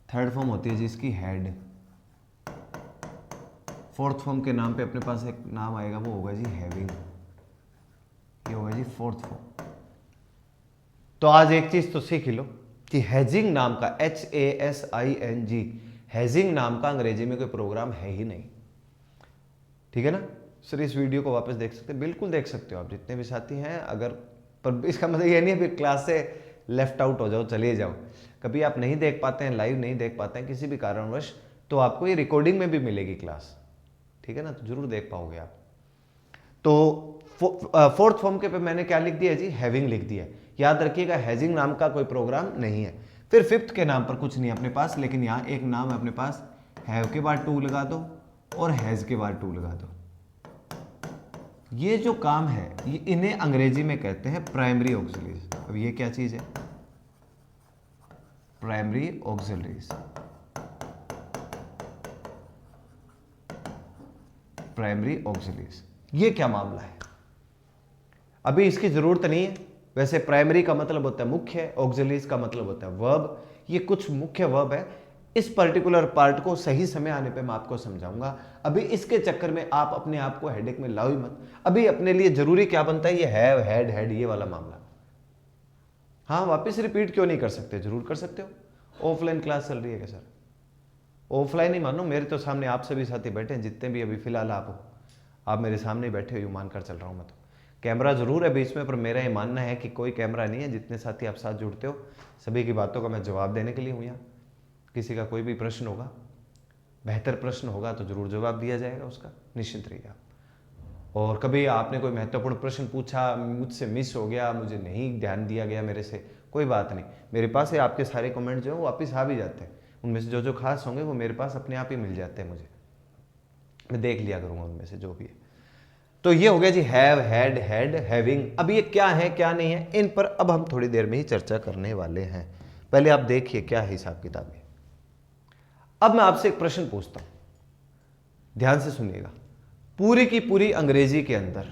थर्ड फॉर्म होती है जी इसकी हैड। फोर्थ फॉर्म के नाम पे अपने पास एक नाम आएगा, वो होगा जी हैविंग। ये होगा जी फोर्थ फॉर्म। तो आज एक चीज तो सीख ही लो कि हैजिंग नाम का, HASING, हैजिंग नाम का अंग्रेजी में कोई प्रोग्राम है ही नहीं। ठीक है ना सर? इस वीडियो को वापस देख सकते हैं, बिल्कुल देख सकते हो आप जितने भी साथी हैं। अगर पर इसका मतलब ये नहीं है फिर क्लास से लेफ्ट आउट हो जाओ, चले जाओ। कभी आप नहीं देख पाते हैं, लाइव नहीं देख पाते हैं किसी भी कारणवश, तो आपको ये रिकॉर्डिंग में भी मिलेगी क्लास। ठीक है ना? तो जरूर देख पाओगे आप। तो फोर्थ फॉर्म के पे मैंने क्या लिख दिया जी? हैविंग लिख दिया। याद रखिएगा हैजिंग नाम का कोई प्रोग्राम नहीं है। फिर फिफ्थ के नाम पर कुछ नहीं है अपने पास, लेकिन यहाँ एक नाम है अपने पास, हैव के बाद टू लगा दो और हैज के बाद टू लगा दो। ये जो काम है ये इन्हें अंग्रेजी में कहते हैं प्राइमरी ऑक्सिलरीज। अब ये क्या चीज है? Primary auxiliaries. प्राइमरी ऑक्सिलरीज, ये क्या मामला है? अभी इसकी जरूरत नहीं है। वैसे प्राइमरी का मतलब होता है मुख्य, ऑक्सिलरीज का मतलब होता है वर्ब। ये कुछ मुख्य वर्ब है। इस पर्टिकुलर पार्ट को सही समय आने पे मैं आपको समझाऊंगा। अभी इसके चक्कर में आप अपने आप को हेडेक में लाओ ही मत। अभी अपने लिए जरूरी क्या बनता है? ये हैव, हैड, हैड, ये वाला मामला। हाँ, वापस रिपीट क्यों नहीं कर सकते? जरूर कर सकते हो। ऑफलाइन क्लास चल रही है क्या सर? ऑफलाइन ही मानो, मेरे तो सामने आप सभी साथी बैठे हैं, जितने भी अभी फिलहाल आप हो, आप मेरे सामने बैठे हो, यूं मानकर चल रहा हूं मैं। तो कैमरा जरूर है बीच में, पर मेरा ये मानना है कि कोई कैमरा नहीं है। जितने साथी आप साथ जुड़ते हो, सभी की बातों का मैं जवाब देने के लिए हूँ यहाँ। किसी का कोई भी प्रश्न होगा, बेहतर प्रश्न होगा, तो जरूर जवाब दिया जाएगा उसका, निश्चिंत रहिए आप। और कभी आपने कोई महत्वपूर्ण प्रश्न पूछा, मुझसे मिस हो गया, मुझे नहीं ध्यान दिया गया मेरे से, कोई बात नहीं, मेरे पास है आपके सारे कमेंट जो है वो वापस आ भी जाते हैं। उनमें से जो जो खास होंगे वो मेरे पास अपने आप ही मिल जाते हैं मुझे, मैं देख लिया करूँगा उनमें से जो भी है। तो ये हो गया जी हैव, हैड, हैड, हैविंग। अब ये क्या है क्या नहीं है, इन पर अब हम थोड़ी देर में ही चर्चा करने वाले हैं। पहले आप देखिए क्या है हिसाब किताब है। अब मैं आपसे एक प्रश्न पूछता हूं, ध्यान से सुनिएगा। पूरी की पूरी अंग्रेजी के अंदर,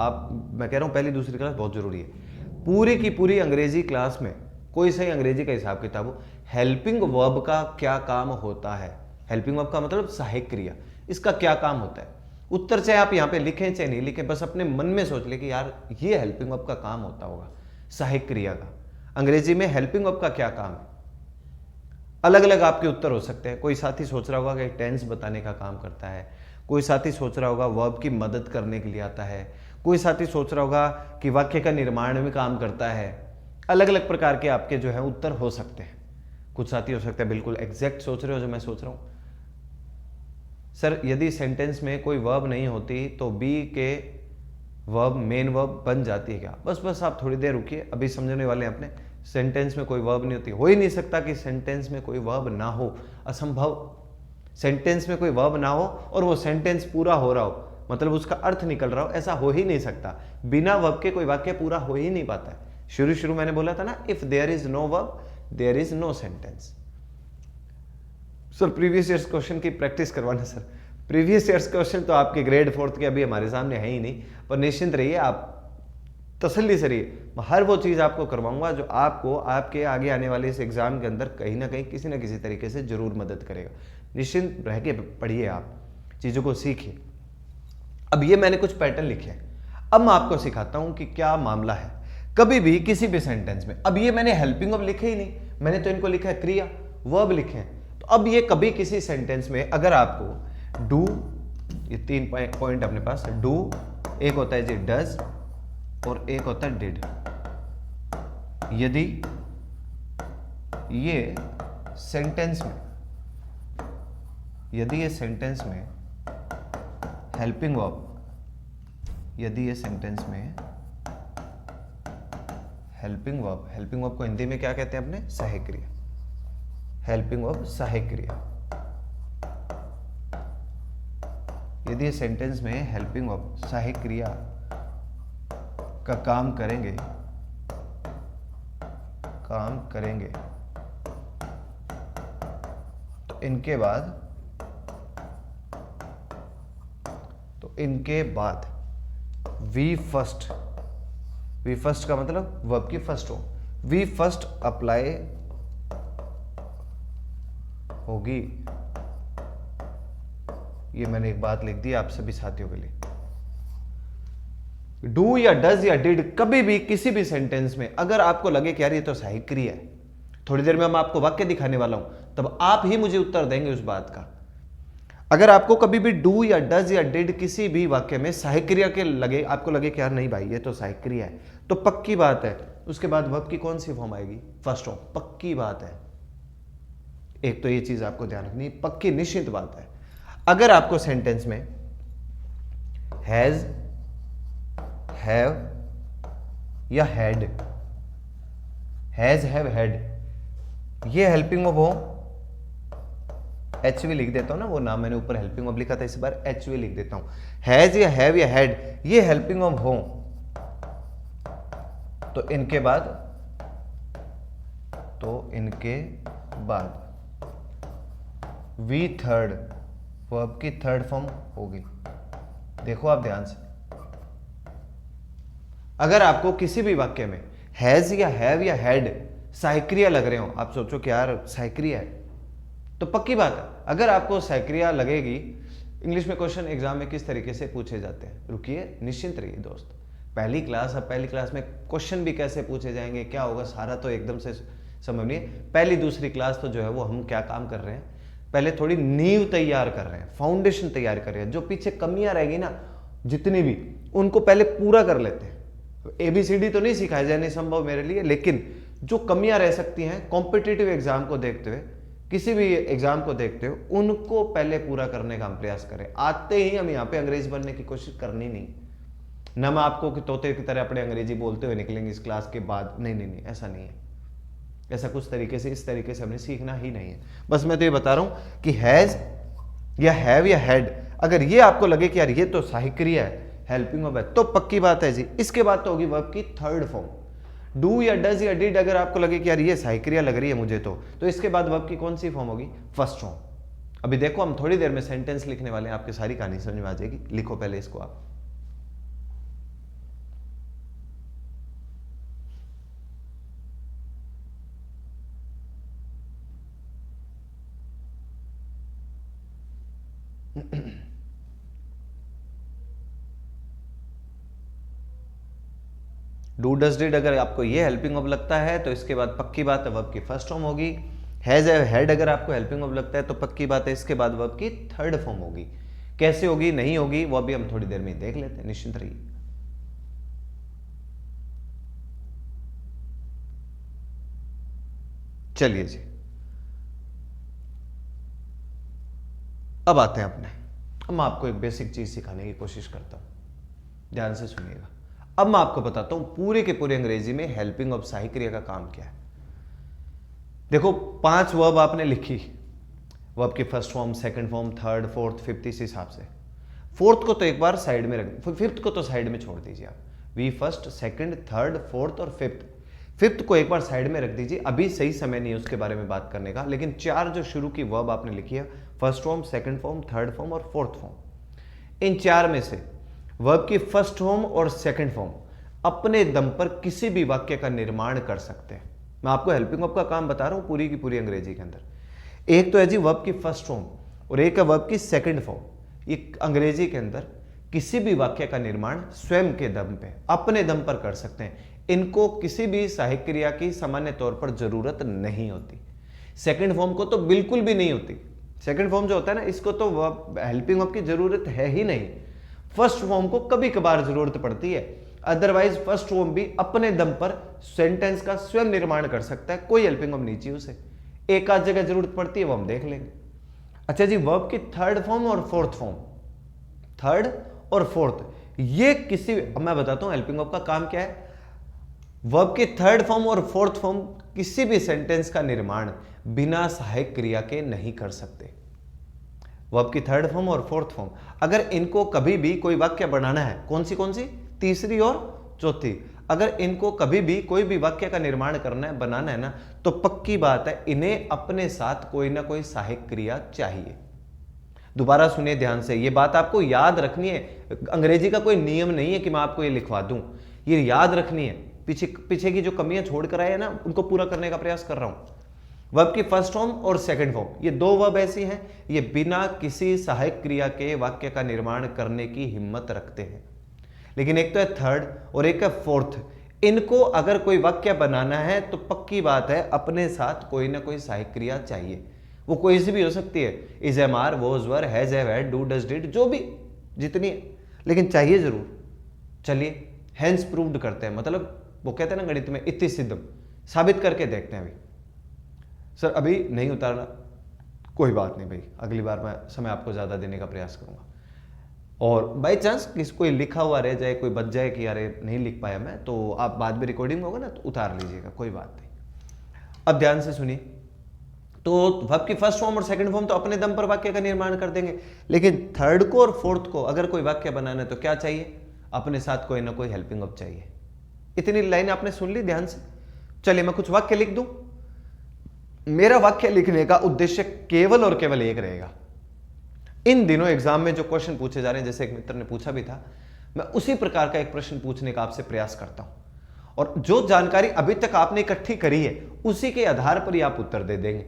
आप, मैं कह रहा हूं पहली दूसरी क्लास बहुत जरूरी है। पूरी की पूरी अंग्रेजी क्लास में कोई सही अंग्रेजी का हिसाब किताब हो, हेल्पिंग वर्ब का क्या काम होता है? हेल्पिंग वर्ब का मतलब सहायक क्रिया, इसका क्या काम होता है? उत्तर चाहे आप यहां पे लिखें चाहे नहीं लिखें, बस अपने मन में सोच ले कि यार ये हेल्पिंग वर्ब का काम होता होगा, सहायक क्रिया का। अंग्रेजी में हेल्पिंग वर्ब का क्या काम है? अलग अलग आपके उत्तर हो सकते हैं। कोई साथी सोच रहा होगा कि टेंस बताने का काम करता है, कोई साथी सोच रहा होगा वर्ब की मदद करने के लिए आता है, कोई साथी सोच रहा होगा कि वाक्य का निर्माण में काम करता है। अलग अलग प्रकार के आपके जो है उत्तर हो सकते हैं। कुछ साथी हो सकता है बिल्कुल एग्जैक्ट सोच रहे हो जो मैं सोच रहा हूं, सर यदि सेंटेंस में कोई वर्ब नहीं होती तो बी के वर्ब मेन वर्ब बन जाती है क्या? बस आप थोड़ी देर रुकिए, अभी समझने वाले हैं अपने। सेंटेंस में कोई वर्ब नहीं होती, हो ही नहीं सकता कि सेंटेंस में कोई वर्ब ना हो, असंभव। सेंटेंस में कोई वर्ब ना हो और वो सेंटेंस पूरा हो रहा हो, मतलब उसका अर्थ निकल रहा हो, ऐसा हो ही नहीं सकता। बिना वर्ब के कोई वाक्य पूरा हो ही नहीं पाता है। शुरू मैंने बोला था ना, if there is no verb there is no sentence. Sir previous years question की प्रैक्टिस करवाना सर। प्रीवियस ईयर्स क्वेश्चन तो आपके ग्रेड 4th के अभी हमारे सामने है ही नहीं, पर निश्चिंत रहिए, आप तसल्ली से रहिए, मैं हर वो चीज़ आपको करवाऊंगा जो आपको आपके आगे आने वाले इस एग्ज़ाम के अंदर कहीं ना कहीं किसी ना किसी तरीके से ज़रूर मदद करेगा। निश्चिंत रह के पढ़िए, आप चीज़ों को सीखिए। अब ये मैंने कुछ पैटर्न लिखे हैं, अब मैं आपको सिखाता हूं कि क्या मामला है। कभी भी किसी भी सेंटेंस में, अब ये मैंने हेल्पिंग वर्ब लिखे ही नहीं, मैंने तो इनको लिखा है क्रिया, वर्ब लिखे हैं। तो अब ये कभी किसी सेंटेंस में अगर आपको डू, ये 3 पॉइंट अपने पास, डू एक होता है जी डज और एक होता है डिड। यदि ये सेंटेंस में, यदि ये सेंटेंस में हेल्पिंग वर्ब, यदि ये सेंटेंस में हेल्पिंग वर्ब को हिंदी में क्या कहते हैं अपने, सहायक क्रिया, हेल्पिंग वर्ब सहायक क्रिया। यदि ये सेंटेंस में हेल्पिंग वर्ब सहायक क्रिया का काम करेंगे तो इनके बाद वी फर्स्ट का मतलब वर्ब की फर्स्ट हो, वी फर्स्ट अप्लाई होगी। ये मैंने एक बात लिख दी आप सभी साथियों के लिए। डू या डज या डिड, कभी भी किसी भी सेंटेंस में अगर आपको लगे कि यार ये तो सहायक क्रिया है, थोड़ी देर में मैं आपको वाक्य दिखाने वाला हूं, तब आप ही मुझे उत्तर देंगे उस बात का। अगर आपको कभी भी डू या डज या डिड किसी भी वाक्य में सहायक क्रिया के लगे, आपको लगे कि यार नहीं भाई ये तो सहायक क्रिया है, तो पक्की बात है उसके बाद वर्ब की कौन सी फॉर्म आएगी, फर्स्ट फॉर्म, पक्की बात है। एक तो ये चीज आपको ध्यान रखनी, पक्की निश्चित बात है। अगर आपको सेंटेंस में हैज, हैव या हैड, हैज, हैव, हैड, ये हेल्पिंग वर्ब हो, HV लिख देता हूं ना, वो नाम मैंने ऊपर हेल्पिंग वर्ब लिखा था, इस बार HV लिख देता हूं। हैज या हैव या हैड ये हेल्पिंग वर्ब हो तो इनके बाद वी थर्ड, वर्ब की थर्ड फॉर्म होगी। देखो आप ध्यान से, अगर आपको किसी भी वाक्य में हैज या हैव या हैड सहायक क्रिया लग रहे हो, आप सोचो कि यार सहायक क्रिया है, तो पक्की बात है अगर आपको सहायक क्रिया लगेगी, इंग्लिश में क्वेश्चन एग्जाम में किस तरीके से पूछे जाते हैं, रुकिए निश्चिंत रहिए दोस्त, पहली क्लास, अब पहली क्लास में क्वेश्चन भी कैसे पूछे जाएंगे, क्या होगा, सारा तो एकदम से समझ नहीं। पहली दूसरी क्लास तो जो है वो हम क्या काम कर रहे हैं, पहले थोड़ी नींव तैयार कर रहे हैं, फाउंडेशन तैयार कर रहे हैं, जो पीछे कमियां रहेगी ना जितनी भी, उनको पहले पूरा कर लेते हैं। ABCD तो नहीं सिखाया जाए, नहीं संभव मेरे लिए, लेकिन जो कमियां रह सकती हैं कॉम्पिटिटिव एग्जाम को देखते हुए, किसी भी एग्जाम को देखते हुए, उनको पहले पूरा करने का हम प्रयास करें। आते ही हम यहाँ पे अंग्रेज बनने की कोशिश करनी नहीं, न मैं आपको कि तोते की तरह अपने अंग्रेजी बोलते हुए निकलेंगे इस क्लास के बाद, नहीं, ऐसा नहीं है, ऐसा कुछ तरीके से, इस तरीके से हमने सीखना ही नहीं है। बस मैं तो ये बता रहा हूं कि हैज या हैव या हैड, अगर ये आपको लगे कि यार ये तो सहायक क्रिया है, हेल्पिंग वर्ब है, तो पक्की बात है जी, इसके बाद तो होगी वर्ब की थर्ड फॉर्म। डू या डज या डिड अगर आपको लगे कि यार ये सहायक क्रिया लग रही है मुझे, तो इसके बाद वर्ब की कौन सी फॉर्म होगी, फर्स्ट फॉर्म। अभी देखो हम थोड़ी देर में सेंटेंस लिखने वाले हैं, आपकी सारी कहानी समझ में आ जाएगी। लिखो पहले इसको आप, डू डज डिड अगर आपको ये हेल्पिंग वर्ब लगता है तो इसके बाद पक्की बात है वर्ब की फर्स्ट फॉर्म होगी। हैज हैड अगर आपको हेल्पिंग वर्ब लगता है तो पक्की बात है इसके बाद वर्ब की थर्ड फॉर्म होगी। कैसे होगी, नहीं होगी, वो भी हम थोड़ी देर में देख लेते हैं, निश्चिंत रहिए। चलिए जी, अब आते हैं अपने, अब मैं आपको एक बेसिक चीज सिखाने की कोशिश करता हूं, ध्यान से सुनिएगा। अब मैं आपको बताता हूं पूरे के पूरे अंग्रेजी में हेल्पिंग वर्ब सहायक क्रिया का काम क्या है। देखो 5 वर्ब आपने लिखी, वर्ब की first form, second form, third, fourth, fifth, इस हिसाब से। फोर्थ को तो एक बार साइड में रख, फिफ्थ को तो साइड में छोड़ दीजिए आप। V first, second, third, fourth और फिफ्थ, फिफ्थ को एक बार साइड में रख दीजिए, अभी सही समय नहीं है उसके बारे में बात करने का। लेकिन 4 जो शुरू की वर्ब आपने लिखी है, first form, second form, third form और फोर्थ फॉर्म, इन 4 में से वर्ब की फर्स्ट फॉर्म और सेकंड फॉर्म अपने दम पर किसी भी वाक्य का निर्माण कर सकते हैं। मैं आपको हेल्पिंग वर्ब का काम बता रहा हूं पूरी की पूरी अंग्रेजी के अंदर। एक तो है जी वर्ब की फर्स्ट फॉर्म और एक है वर्ब की सेकंड फॉर्म। ये अंग्रेजी के अंदर किसी भी वाक्य का निर्माण स्वयं के दम पे अपने दम पर कर सकते हैं। इनको किसी भी सहायक क्रिया की सामान्य तौर पर जरूरत नहीं होती। सेकंड फॉर्म को तो बिल्कुल भी नहीं होती। सेकंड फॉर्म जो होता है ना, इसको तो हेल्पिंग वर्ब की जरूरत है ही नहीं। फर्स्ट फॉर्म को कभी कभार जरूरत पड़ती है, अदरवाइज फर्स्ट फॉर्म भी अपने दम पर सेंटेंस का स्वयं निर्माण कर सकता है, कोई हेल्पिंग वर्ब नहीं चाहिए उसे। एक आध जगह जरूरत पड़ती है वो हम देख लेंगे। अच्छा जी, वर्ब की थर्ड फॉर्म और फोर्थ फॉर्म, थर्ड और फोर्थ, ये किसी, मैं बताता हूं हेल्पिंग वर्ब का काम क्या है। वर्ब की थर्ड फॉर्म और फोर्थ फॉर्म किसी भी सेंटेंस का निर्माण बिना सहायक क्रिया के नहीं कर सकते। वर्ब की थर्ड फॉर्म और फोर्थ फॉर्म, अगर इनको कभी भी कोई वाक्य बनाना है, कौन सी तीसरी और चौथी, अगर इनको कभी भी कोई भी वाक्य का निर्माण करना है, बनाना है ना, तो पक्की बात है इन्हें अपने साथ कोई ना कोई सहायक क्रिया चाहिए। दोबारा सुनिए ध्यान से, ये बात आपको याद रखनी है। अंग्रेजी का कोई नियम नहीं है कि मैं आपको ये लिखवा दूं, ये याद रखनी है। पीछे की जो कमियां छोड़ कर आए हैं ना, उनको पूरा करने का प्रयास कर रहा हूं। वर्ब की फर्स्ट फॉर्म और सेकंड फॉर्म, ये दो वर्ब ऐसी हैं, ये बिना किसी सहायक क्रिया के वाक्य का निर्माण करने की हिम्मत रखते हैं। लेकिन एक तो है थर्ड और एक है फोर्थ, इनको अगर कोई वाक्य बनाना है तो पक्की बात है अपने साथ कोई ना कोई सहायक क्रिया चाहिए। वो कोई सी भी हो सकती है, is am are, was were, has have had, do does did, जो भी जितनी, लेकिन चाहिए जरूर। चलिए हेंस प्रूव्ड करते हैं, मतलब वो कहते हैं ना गणित में इति सिद्धम, साबित करके देखते हैं। अभी सर अभी नहीं उतारना, कोई बात नहीं भाई, अगली बार मैं समय आपको ज्यादा देने का प्रयास करूंगा। और बाई चांस किसी कोई लिखा हुआ रह जाए, कोई बच जाए कि यार नहीं लिख पाया मैं, तो आप बाद में रिकॉर्डिंग होगा ना तो उतार लीजिएगा, कोई बात नहीं। अब ध्यान से सुनिए, तो वर्ब की फर्स्ट फॉर्म और सेकंड फॉर्म तो अपने दम पर वाक्य का निर्माण कर देंगे, लेकिन थर्ड को और फोर्थ को अगर कोई वाक्य बनाना है तो क्या चाहिए, अपने साथ कोई ना कोई हेल्पिंग वर्ब चाहिए। इतनी लाइन आपने सुन ली ध्यान से। चलिए मैं कुछ वाक्य लिख दूं। मेरा वाक्य लिखने का उद्देश्य केवल और केवल एक रहेगा। इन दिनों एग्जाम में जो क्वेश्चन पूछे जा रहे हैं, जैसे एक मित्र ने पूछा भी था, मैं उसी प्रकार का एक प्रश्न पूछने का आपसे प्रयास करता हूं, और जो जानकारी अभी तक आपने इकट्ठी करी है उसी के आधार पर ही आप उत्तर दे देंगे।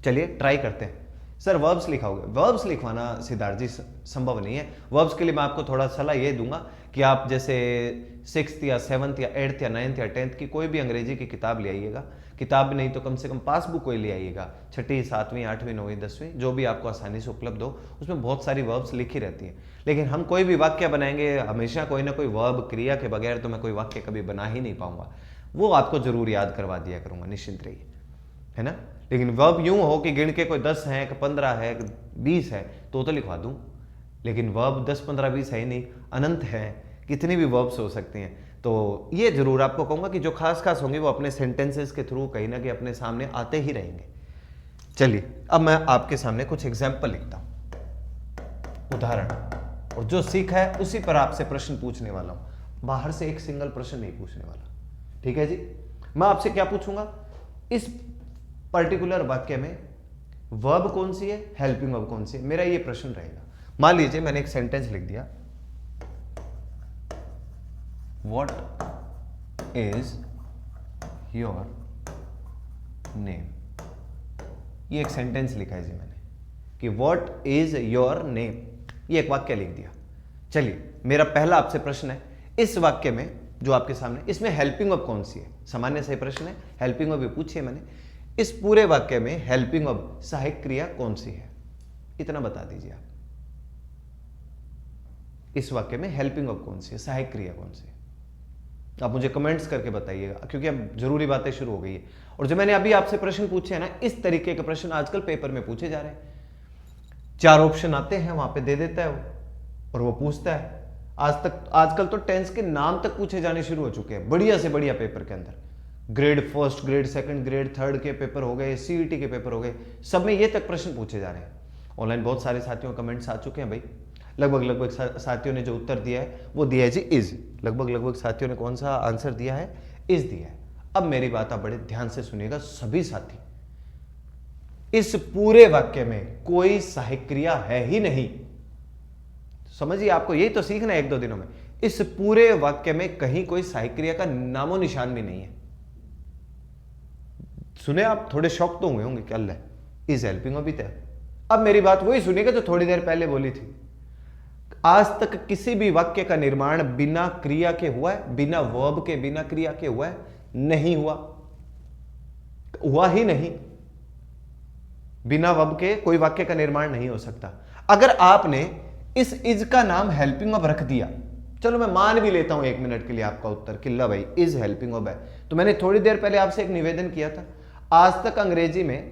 चलिए ट्राई करते हैं। सर वर्ब्स लिखाओगे, वर्ब्स लिखवाना सिद्धार्थ जी संभव नहीं है। वर्ब्स के लिए मैं आपको थोड़ा सलाह ये दूंगा कि आप जैसे 6th या 7th या 8th या 9th या 10th की कोई भी अंग्रेजी की किताब ले आइएगा, किताब नहीं तो कम से कम पासबुक कोई ले आइएगा, 6ठी 7वीं 8वीं 9वीं 10वीं जो भी आपको आसानी से उपलब्ध हो, उसमें बहुत सारी वर्ब्स लिखी रहती है। लेकिन हम कोई भी वाक्य बनाएंगे हमेशा कोई ना कोई वर्ब क्रिया के बगैर तो मैं कोई वाक्य कभी बना ही नहीं पाऊंगा। वो आपको जरूर याद करवा दिया करूंगा, निश्चिंत रहिए, है ना। लेकिन वर्ब यूं हो कि गिन के कोई 10 है, 15 है, 20 है तो लिखवा दूं, लेकिन वर्ब 10 15 20 है ही नहीं, अनंत है, कितनी भी वर्ब्स हो सकती हैं। तो ये जरूर आपको कहूंगा कि जो खास खास होंगे वो अपने सेंटेंसेस के थ्रू कहीं ना कहीं अपने सामने आते ही रहेंगे। चलिए अब मैं आपके सामने कुछ एग्जाम्पल लिखता हूं, उदाहरण, और जो सीखा है उसी पर आपसे प्रश्न पूछने वाला हूं, बाहर से एक सिंगल प्रश्न नहीं पूछने वाला, ठीक है जी। मैं आपसे क्या पूछूंगा, इस पर्टिकुलर वाक्य में वर्ब कौन सी है, हेल्पिंग वर्ब कौन सी है, मेरा ये प्रश्न रहेगा। मान लीजिए मैंने एक सेंटेंस लिख दिया, What is your name? ये एक सेंटेंस लिखा है जी मैंने कि What is your name? ये एक वाक्य लिख दिया। चलिए मेरा पहला आपसे प्रश्न है, इस वाक्य में जो आपके सामने, इसमें हेल्पिंग वर्ब कौन सी है? सामान्य से प्रश्न है, हेल्पिंग वर्ब भी पूछी है मैंने। इस पूरे वाक्य में हेल्पिंग वर्ब सहायक क्रिया कौन सी है, इतना बता दीजिए आप। इस वाक्य में हेल्पिंग वर्ब कौन सी है, सहायक क्रिया कौन सी है, आप मुझे कमेंट्स करके बताइएगा, क्योंकि अब जरूरी बातें शुरू हो गई है। और जो मैंने अभी आपसे प्रश्न पूछे हैं ना, इस तरीके के प्रश्न आजकल पेपर में पूछे जा रहे हैं। 4 ऑप्शन आते हैं, वहां पे दे देता है वो, और वो पूछता है। आजकल तो टेंस के नाम तक पूछे जाने शुरू हो चुके हैं, बढ़िया से बढ़िया पेपर के अंदर। Grade first, grade second, grade third के पेपर हो गए, सीईटी के पेपर हो गए, सब में ये तक प्रश्न पूछे जा रहे हैं। ऑनलाइन बहुत सारे साथियों के कमेंट्स आ चुके हैं भाई। लगभग साथियों ने जो उत्तर दिया है वो दिया है जी इज। लगभग साथियों ने कौन सा आंसर दिया है, इज दिया है। अब मेरी बात आप बड़े ध्यान से सुनिएगा सभी साथी, इस पूरे वाक्य में कोई सहायक क्रिया है ही नहीं। समझिए, आपको यही तो सीखना है 1-2 दिनों में। इस पूरे वाक्य में कहीं कोई सहायक क्रिया का नामो निशान भी नहीं है। सुने आप, थोड़े शॉक तो हुए होंगे, क्या है इज हेल्पिंग अभी तक। अब मेरी बात वही सुनिएगा जो थोड़ी देर पहले बोली थी। आज तक किसी भी वाक्य का निर्माण बिना क्रिया के हुआ है, बिना वर्ब के, बिना क्रिया के हुआ है? नहीं हुआ, हुआ ही नहीं। बिना वर्ब के कोई वाक्य का निर्माण नहीं हो सकता। अगर आपने इस इज का नाम हेल्पिंग वर्ब रख दिया, चलो मैं मान भी लेता हूं 1 मिनट के लिए आपका उत्तर कि ला भाई इज हेल्पिंग वर्ब है, तो मैंने थोड़ी देर पहले आपसे एक निवेदन किया था, आज तक अंग्रेजी में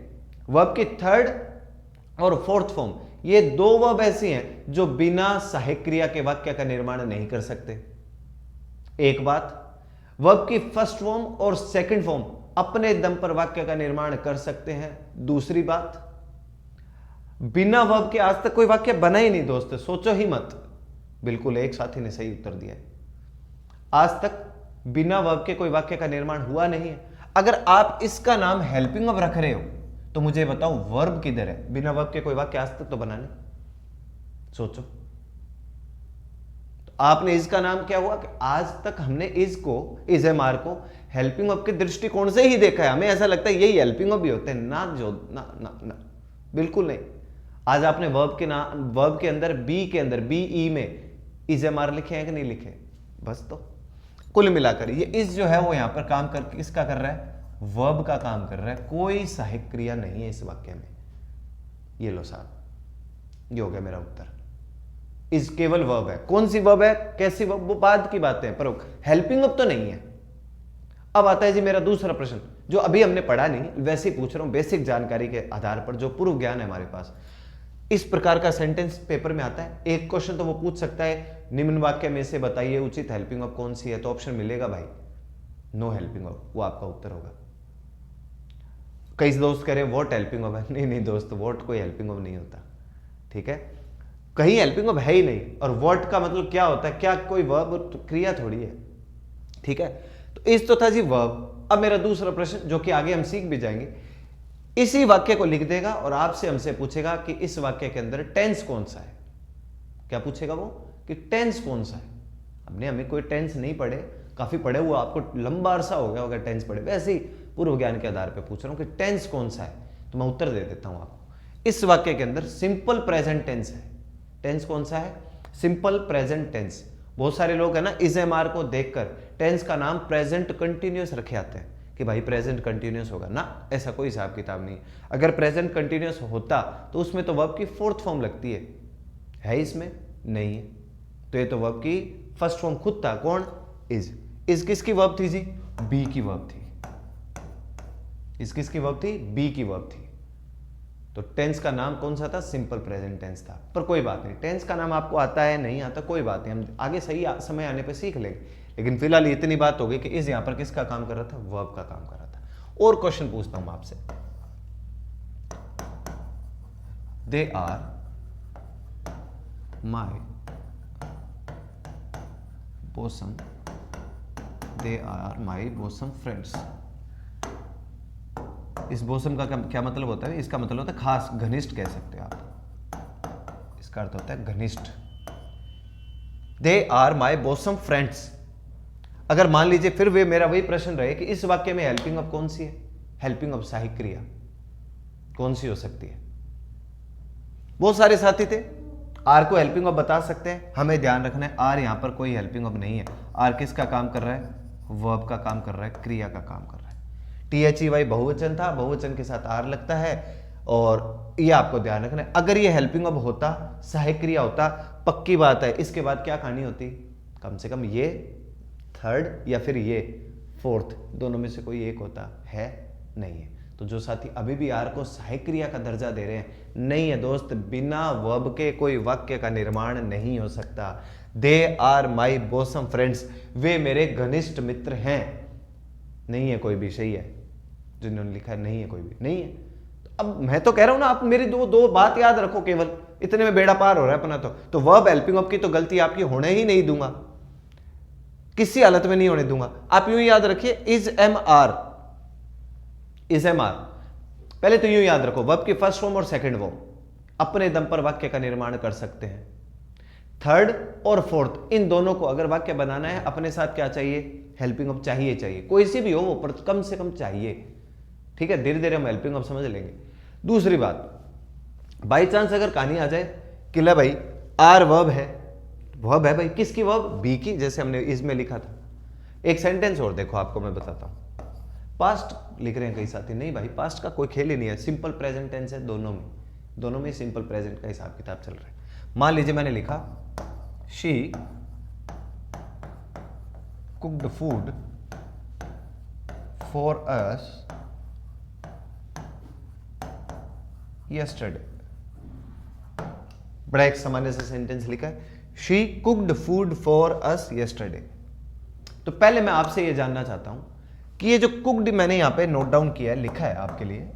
वर्ब की थर्ड और फोर्थ फॉर्म, ये 2 वर्ब ऐसी हैं जो बिना सहायक क्रिया के वाक्य का निर्माण नहीं कर सकते। एक बात, वर्ब की फर्स्ट फॉर्म और सेकंड फॉर्म अपने दम पर वाक्य का निर्माण कर सकते हैं। दूसरी बात, बिना वर्ब के आज तक कोई वाक्य बना ही नहीं दोस्त, सोचो ही मत। बिल्कुल, एक साथी ने सही उत्तर दिया है, आज तक बिना वर्ब के कोई वाक्य का निर्माण हुआ नहीं है। अगर आप इसका नाम हेल्पिंग वर्ब रख रहे हो तो मुझे बताओ वर्ब किधर है? बिना वर्ब के कोई वाक्य आज तक तो बना नहीं। सोचो, तो आपने इसका नाम क्या हुआ कि आज तक हमने इज एम आर को हेल्पिंग वर्ब के दृष्टिकोण से ही देखा है। हमें ऐसा लगता है यही हेल्पिंग वर्ब भी होते हैं ना, जो ना ना ना, बिल्कुल नहीं। आज आपने वर्ब के अंदर बी ई में इज एम आर लिखे हैं कि नहीं लिखे? बस, तो कुल मिलाकर ये इस जो है वो यहां पर काम कर किसका कर रहा है? वर्ब का काम कर रहा है। कोई सहायक क्रिया नहीं है इस वाक्य में। ये लो साहब, ये हो गया मेरा उत्तर। इस केवल वर्ब है। कौन सी वर्ब है, कैसी वर्ब, वो बाद की बातें हैं, पर हेल्पिंग वर्ब तो नहीं है। अब आता है जी मेरा दूसरा प्रश्न, जो अभी हमने पढ़ा नहीं, वैसे ही पूछ रहा हूं बेसिक जानकारी के आधार पर, जो पूर्व ज्ञान है हमारे पास। इस प्रकार का सेंटेंस पेपर में आता है, एक क्वेश्चन तो वो पूछ सकता है, निम्न वाक्य में से बताइए उचित हेल्पिंग वर्ब कौन सी है, तो ऑप्शन मिलेगा भाई नो हेल्पिंग वर्ब, वो आपका उत्तर होगा। कई दोस्त कह रहे व्हाट हेल्पिंग वर्ब है, नहीं नहीं दोस्त, व्हाट कोई हेल्पिंग वर्ब नहीं होता, ठीक है? कहीं हेल्पिंग वर्ब है ही नहीं। और व्हाट का मतलब क्या होता है? क्या कोई वर्ब क्रिया थोड़ी है, ठीक है? तो इस तो था जी वर्ब। अब मेरा दूसरा प्रश्न, जो कि आगे हम सीख भी जाएंगे, इसी वाक्य को लिख देगा और आपसे हमसे पूछेगा कि इस वाक्य के अंदर टेंस कौन सा है। क्या पूछेगा वो कि टेंस कौन सा है? हमने हमें कोई टेंस नहीं पढ़े, काफी पढ़े हुआ, आपको लंबा अरसा हो गया होगा टेंस पढ़े, वैसे ही पूर्व ज्ञान के आधार पे पूछ रहा हूं कि टेंस कौन सा है। तो मैं उत्तर दे देता हूं आपको। इस वाक्य के अंदर सिंपल प्रेजेंट टेंस है। टेंस कौन सा है? Simple present tense. बहुत सारे लोग है ना इज एम आर को देखकर टेंस का नाम प्रेजेंट कंटिन्यूअस रखे आते हैं कि भाई प्रेजेंट कंटिन्यूअस होगा ना, ऐसा कोई हिसाब किताब नहीं। अगर प्रेजेंट कंटिन्यूअस होता तो उसमें तो वर्ब की फोर्थ फॉर्म लगती है इसमें नहीं है। तो ये तो वर्ब की फर्स्ट फॉर्म खुद था, कौन? इज किसकी वर्ब थी जी? बी की वर्ब थी। इस किसकी वर्ब थी? बी की वर्ब थी। तो टेंस का नाम कौन सा था? सिंपल प्रेजेंट टेंस था। पर कोई बात नहीं, टेंस का नाम आपको आता है नहीं आता कोई बात नहीं, हम आगे सही समय आने पे सीख लेंगे। लेकिन फिलहाल इतनी बात हो गई कि इस यहां पर किसका काम कर रहा था? वर्ब का काम कर रहा था। और क्वेश्चन पूछता हूं आपसे, they are my bosom, they are my bosom friends. इस बोसम का क्या मतलब होता है? इसका मतलब होता है खास, घनिष्ठ कह सकते हैं आप। इसका अर्थ होता है घनिष्ठ। They are my bosom friends. अगर मान लीजिए फिर वे मेरा वही प्रश्न रहे कि इस वाक्य में हेल्पिंग वर्ब कौन सी है? हेल्पिंग वर्ब सहायक क्रिया कौन सी हो सकती है? बहुत सारे साथी थे, आर को हेल्पिंग वर्ब बता सकते हैं। हमें ध्यान रखना है आर यहां पर कोई हेल्पिंग वर्ब नहीं है। आर किसका काम कर रहा है? वर्ब का काम कर रहा है, क्रिया का काम कर रहा है। THEY बहुवचन था, बहुवचन के साथ आर लगता है, और ये आपको ध्यान रखना है। अगर ये हेल्पिंग वर्ब होता, सहायक क्रिया होता, पक्की बात है इसके बाद क्या कहानी होती? कम से कम ये थर्ड या फिर ये फोर्थ, दोनों में से कोई एक होता है, नहीं है। तो जो साथी अभी भी आर को सहायक क्रिया का दर्जा दे रहे हैं, नहीं है दोस्त, बिना वर्ब के कोई वाक्य का निर्माण नहीं हो सकता। दे आर माई बोसम फ्रेंड्स, वे मेरे घनिष्ठ मित्र हैं, नहीं है कोई भी, सही है जिन्होंने लिखा है, नहीं है कोई भी, नहीं है। तो अब मैं तो कह रहा हूं ना, आप मेरी दो बात याद रखो, केवल इतने में बेड़ा पार हो रहा है अपना। तो वर्ब हेल्पिंग वर्ब की तो गलती आपकी होने ही नहीं दूंगा, किसी हालत में नहीं होने दूंगा। आप यूं याद रखिए, is am are, is am are, पहले तो यूं याद रखो, वर्ब की फर्स्ट फॉर्म और सेकंड फॉर्म अपने दम पर वाक्य का निर्माण कर सकते हैं। थर्ड और फोर्थ, इन दोनों को अगर वाक्य बनाना है अपने साथ क्या चाहिए, हेल्पिंग ऑफ चाहिए, कोई सी भी हो वो, पर कम से कम चाहिए। ठीक है, धीरे धीरे हम हेल्पिंग ऑफ समझ लेंगे। दूसरी बात, बाई चांस अगर कहानी आ जाए कि ले भाई आर वर्ब है भाई, किसकी वर्ब, बी की, जैसे हमने इसमें लिखा था। एक सेंटेंस और देखो, आपको मैं बताता हूं। पास्ट लिख रहे हैं कई साथी, नहीं भाई पास्ट का कोई खेल ही नहीं है, सिंपल प्रेजेंट टेंस है, दोनों में सिंपल प्रेजेंट का हिसाब किताब चल रहा है। मान लीजिए मैंने लिखा she cooked food for us yesterday. बड़ा एक सामान्य सा सेंटेंस लिखा है, she cooked food for us yesterday. तो पहले मैं आपसे यह जानना चाहता हूं कि ये जो कुक्ड मैंने यहां पे नोट डाउन किया है, लिखा है आपके लिए,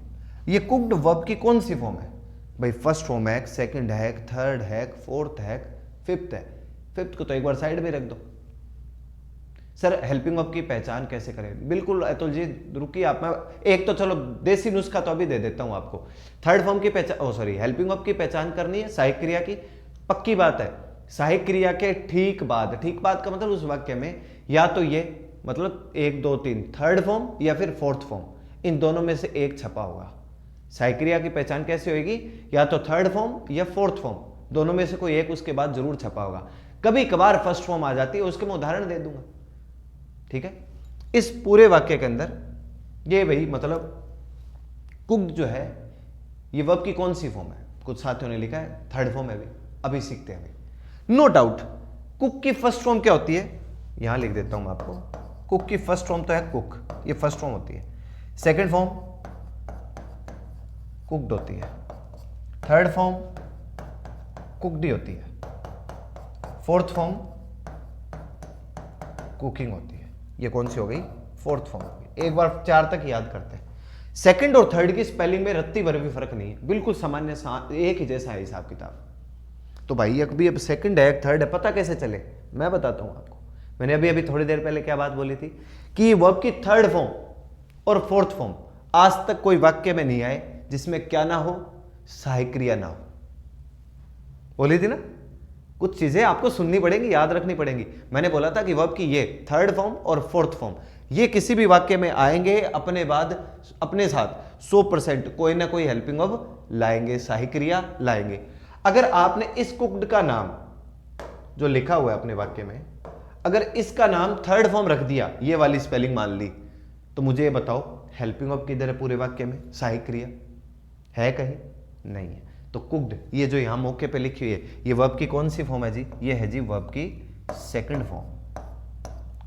ये कुक्ड वर्ब की कौन सी फॉर्म है भाई? फर्स्ट फॉर्म है, सेकंड है, थर्ड है, फोर्थ है, फिफ्थ है। फिफ्थ को तो एक बार साइड में रख दो। सर हेल्पिंग वर्ब की पहचान कैसे करें? बिल्कुल अतुल जी रुकिए आप, मैं एक तो चलो देसी नुस्खा तो अभी दे देता हूं आपको। थर्ड फॉर्म की पहचान, हेल्पिंग वर्ब की पहचान करनी है सहायक क्रिया की, पक्की बात है। सहायक क्रिया के ठीक बाद का मतलब उस वाक्य में या तो ये मतलब 1 2 3 थर्ड फॉर्म या फिर फोर्थ फॉर्म, इन दोनों में से एक छपा होगा। सहायक क्रिया की पहचान कैसे होगी? या तो थर्ड फॉर्म या फोर्थ फॉर्म, दोनों में से कोई एक उसके बाद जरूर छपा होगा। कभी कभार फर्स्ट फॉर्म आ जाती है, उसके मैं उदाहरण दे दूंगा। ठीक है, इस पूरे वाक्य के अंदर ये भाई मतलब कुक्ड जो है ये वर्ब की कौन सी फॉर्म है? कुछ साथियों ने लिखा है थर्ड फॉर्म है, अभी सीखते हैं। नो डाउट कुक की फर्स्ट फॉर्म क्या होती है, यहां लिख देता हूं मैं आपको। कुक की फर्स्ट फॉर्म तो है कुक, ये फर्स्ट फॉर्म होती है। सेकंड फॉर्म कुक्ड होती है, थर्ड फॉर्म कुक्ड ही होती है, फोर्थ फॉर्म कुकिंग होती है। ये कौन सी हो गई? फोर्थ फॉर्म हो गई। एक बार 4 तक याद करते हैं। सेकंड और थर्ड की स्पेलिंग में रत्ती भर भी फर्क नहीं है, बिल्कुल सामान्य एक ही जैसा है हिसाब किताब। तो भाई अब सेकंड है, थर्ड है, पता कैसे चले? मैं बताता हूं आपको। मैंने अभी थोड़ी देर पहले क्या बात बोली थी कि वर्ब की थर्ड फॉर्म और फोर्थ फॉर्म आज तक कोई वाक्य में नहीं आए जिसमें क्या ना हो, सहायक क्रिया ना हो। बोली थी ना, कुछ चीजें आपको सुननी पड़ेंगी, याद रखनी पड़ेंगी। मैंने बोला था कि वर्ब की ये थर्ड फॉर्म और फोर्थ फॉर्म ये किसी भी वाक्य में आएंगे, अपने साथ 100% कोई ना कोई हेल्पिंग वर्ब लाएंगे, सहायक क्रिया लाएंगे। अगर आपने इस कुक्ड का नाम जो लिखा हुआ है अपने वाक्य में, अगर इसका नाम थर्ड फॉर्म रख दिया, ये वाली स्पेलिंग मान ली, तो मुझे ये बताओ हेल्पिंग वर्ब किधर है पूरे वाक्य में? सहायक क्रिया है कहीं? नहीं है। तो कुक्ड ये जो यहां मौके पे लिखी हुई है, ये वर्ब की कौन सी फॉर्म है जी? ये है जी वर्ब की सेकंड फॉर्म।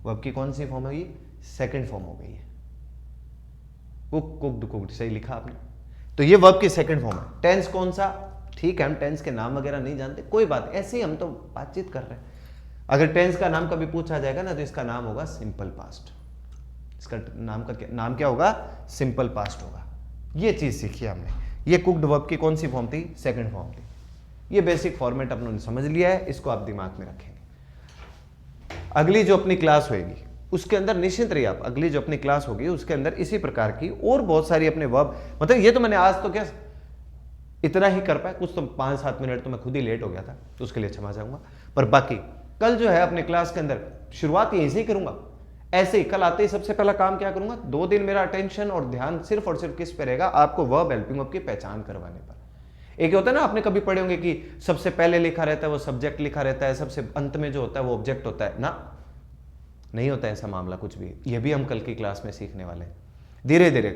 वर्ब की कौन सी फॉर्म है? ये सेकंड फॉर्म हो गई है। कुक्ड सही लिखा आपने। तो ये वर्ब की सेकंड फॉर्म है। टेंस कौन सा? ठीक है, हम टेंस के नाम वगैरह नहीं जानते, कोई बात, ऐसे ही हम तो बातचीत कर रहे हैं। अगर टेंस का नाम कभी पूछा जाएगा ना, तो इसका नाम होगा सिंपल पास्ट। इसका नाम क्या होगा? सिंपल पास्ट होगा। ये चीज सीखी हमने। ये कुक्ड वर्ब की कौन सी फॉर्म थी? सेकंड फॉर्म थी। ये बेसिक फॉर्मेट अपनों ने समझ लिया है, इसको आप दिमाग में रखेंगे। अगली जो अपनी क्लास होगी उसके अंदर निश्चिंत रहिए आप, अगली जो अपनी क्लास होगी उसके अंदर इसी प्रकार की और बहुत सारी अपने वर्ब, मतलब ये तो मैंने आज तो क्या इतना ही कर पाया, कुछ तो 5-7 मिनट तो मैं खुद ही लेट हो गया था, तो उसके लिए क्षमा चाहूंगा। पर बाकी कल जो है अपने क्लास के अंदर शुरुआत यहीं से ही करूंगा। ऐसे ही कल आते ही सबसे पहला काम क्या करूंगा, 2 दिन मेरा अटेंशन और ध्यान सिर्फ और सिर्फ किस पे रहेगा? आपको वर्ब हेल्पिंग वर्ब की पहचान करवाने पर। एक होता है ना, आपने कभी पढ़े होंगे कि सबसे पहले लिखा रहता है वो सब्जेक्ट लिखा रहता है, सबसे अंत में जो होता है वो ऑब्जेक्ट होता है ना, नहीं होता ऐसा मामला कुछ भी। ये भी हम कल की क्लास में सीखने वाले हैं। धीरे धीरे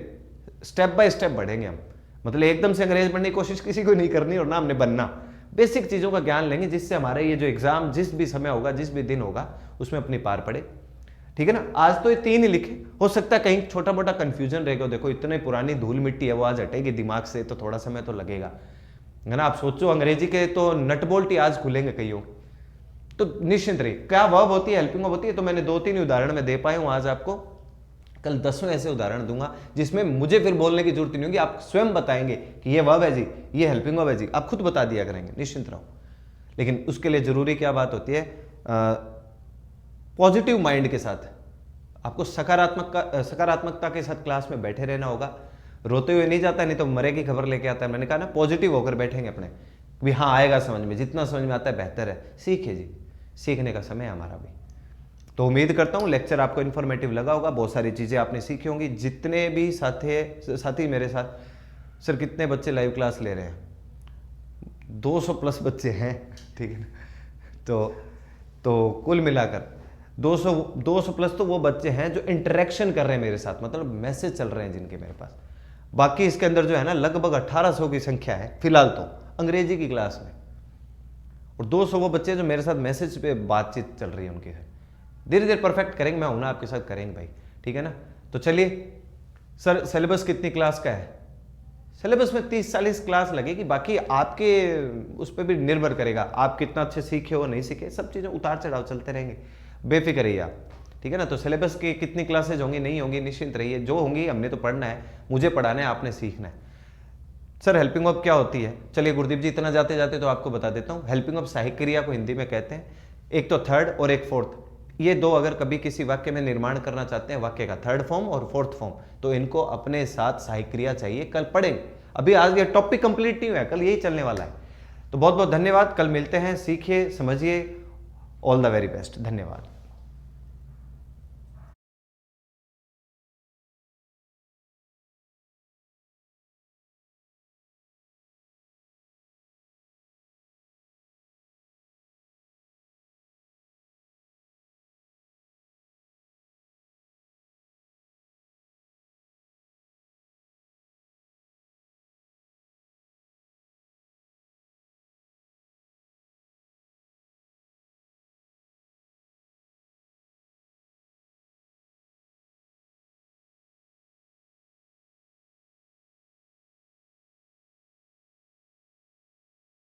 स्टेप बाय स्टेप बढ़ेंगे हम, मतलब एकदम से अंग्रेज बनने की कोशिश किसी को नहीं करनी और ना हमने बनना। बेसिक चीजों का ज्ञान लेंगे जिससे हमारे ये जो एग्जाम जिस भी समय होगा, जिस भी दिन होगा, उसमें अपनी पार पड़े। ठीक है ना? आज तो ये 3 ही लिखे, हो सकता है कहीं छोटा मोटा कंफ्यूजन रहेगा। देखो इतनी पुरानी धूल मिट्टी है, वो आज हटेगी दिमाग से तो थोड़ा समय तो लगेगा, है ना? आप सोचो अंग्रेजी के तो नट बोल्ट ही आज खुलेंगे कईयों। तो निश्चिंत रहिए। क्या वर्ब होती है, हेल्पिंग वर्ब होती है? तो मैंने 2-3 उदाहरण में दे पाया हूं आज आपको, कल 10वें ऐसे उदाहरण दूंगा जिसमें मुझे फिर बोलने की जरूरत नहीं होगी। आप स्वयं बताएंगे कि ये वर्ब है जी, ये हेल्पिंग वर्ब है जी, आप खुद बता दिया करेंगे, निश्चिंत रहो। लेकिन उसके लिए जरूरी क्या बात होती है? पॉजिटिव माइंड के साथ आपको सकारात्मकता के साथ क्लास में बैठे रहना होगा। रोते हुए नहीं जाता, नहीं तो मरे की खबर लेके आता है। मैंने कहा ना, पॉजिटिव होकर बैठेंगे अपने, भी हाँ आएगा समझ में, जितना समझ में आता है बेहतर है, सीखे जी, सीखने का समय है हमारा भी। तो उम्मीद करता हूँ लेक्चर आपको इन्फॉर्मेटिव लगा होगा, बहुत सारी चीज़ें आपने सीखी होंगी। जितने भी साथी मेरे साथ सर कितने बच्चे लाइव क्लास ले रहे हैं, 200 प्लस बच्चे हैं, ठीक है ना। तो कुल मिलाकर 200 प्लस तो वो बच्चे हैं जो इंटरेक्शन कर रहे हैं मेरे साथ, मतलब मैसेज चल रहे हैं जिनके मेरे पास। बाकी इसके अंदर जो है ना लगभग 1800 की संख्या है फिलहाल तो अंग्रेजी की क्लास में, और 200 वो बच्चे जो मेरे साथ मैसेज पे बातचीत चल रही है उनके है। धीरे धीरे परफेक्ट करेंगे, मैं हूं ना आपके साथ, करेंगे भाई, ठीक है ना। तो चलिए सर, सिलेबस कितनी क्लास का है? सिलेबस में 30-40 क्लास लगेगी, बाकी आपके उस पर भी निर्भर करेगा आप कितना अच्छे सीखे हो नहीं सीखे, सब चीज़ें उतार चढ़ाव चलते रहेंगे, बेफिक्र रहिए आप, ठीक है ना। तो सिलेबस की कितनी क्लासेज होंगी नहीं होंगी निश्चिंत रहिए, जो होंगी हमने तो पढ़ना है, मुझे पढ़ाना है, आपने सीखना है। सर हेल्पिंग वर्ब क्या होती है? चलिए गुरदीप जी इतना जाते जाते तो आपको बता देता हूँ। हेल्पिंग वर्ब सहायक क्रिया को हिंदी में कहते हैं, एक तो थर्ड और एक फोर्थ, ये दो अगर कभी किसी वाक्य में निर्माण करना चाहते हैं, वाक्य का थर्ड फॉर्म और फोर्थ फॉर्म, तो इनको अपने साथ सहायक क्रिया चाहिए। कल पढ़ेंगे, अभी आज ये टॉपिक कंप्लीट नहीं हुआ है, कल यही चलने वाला है। तो बहुत बहुत धन्यवाद, कल मिलते हैं, सीखिए समझिए, ऑल द वेरी बेस्ट, धन्यवाद।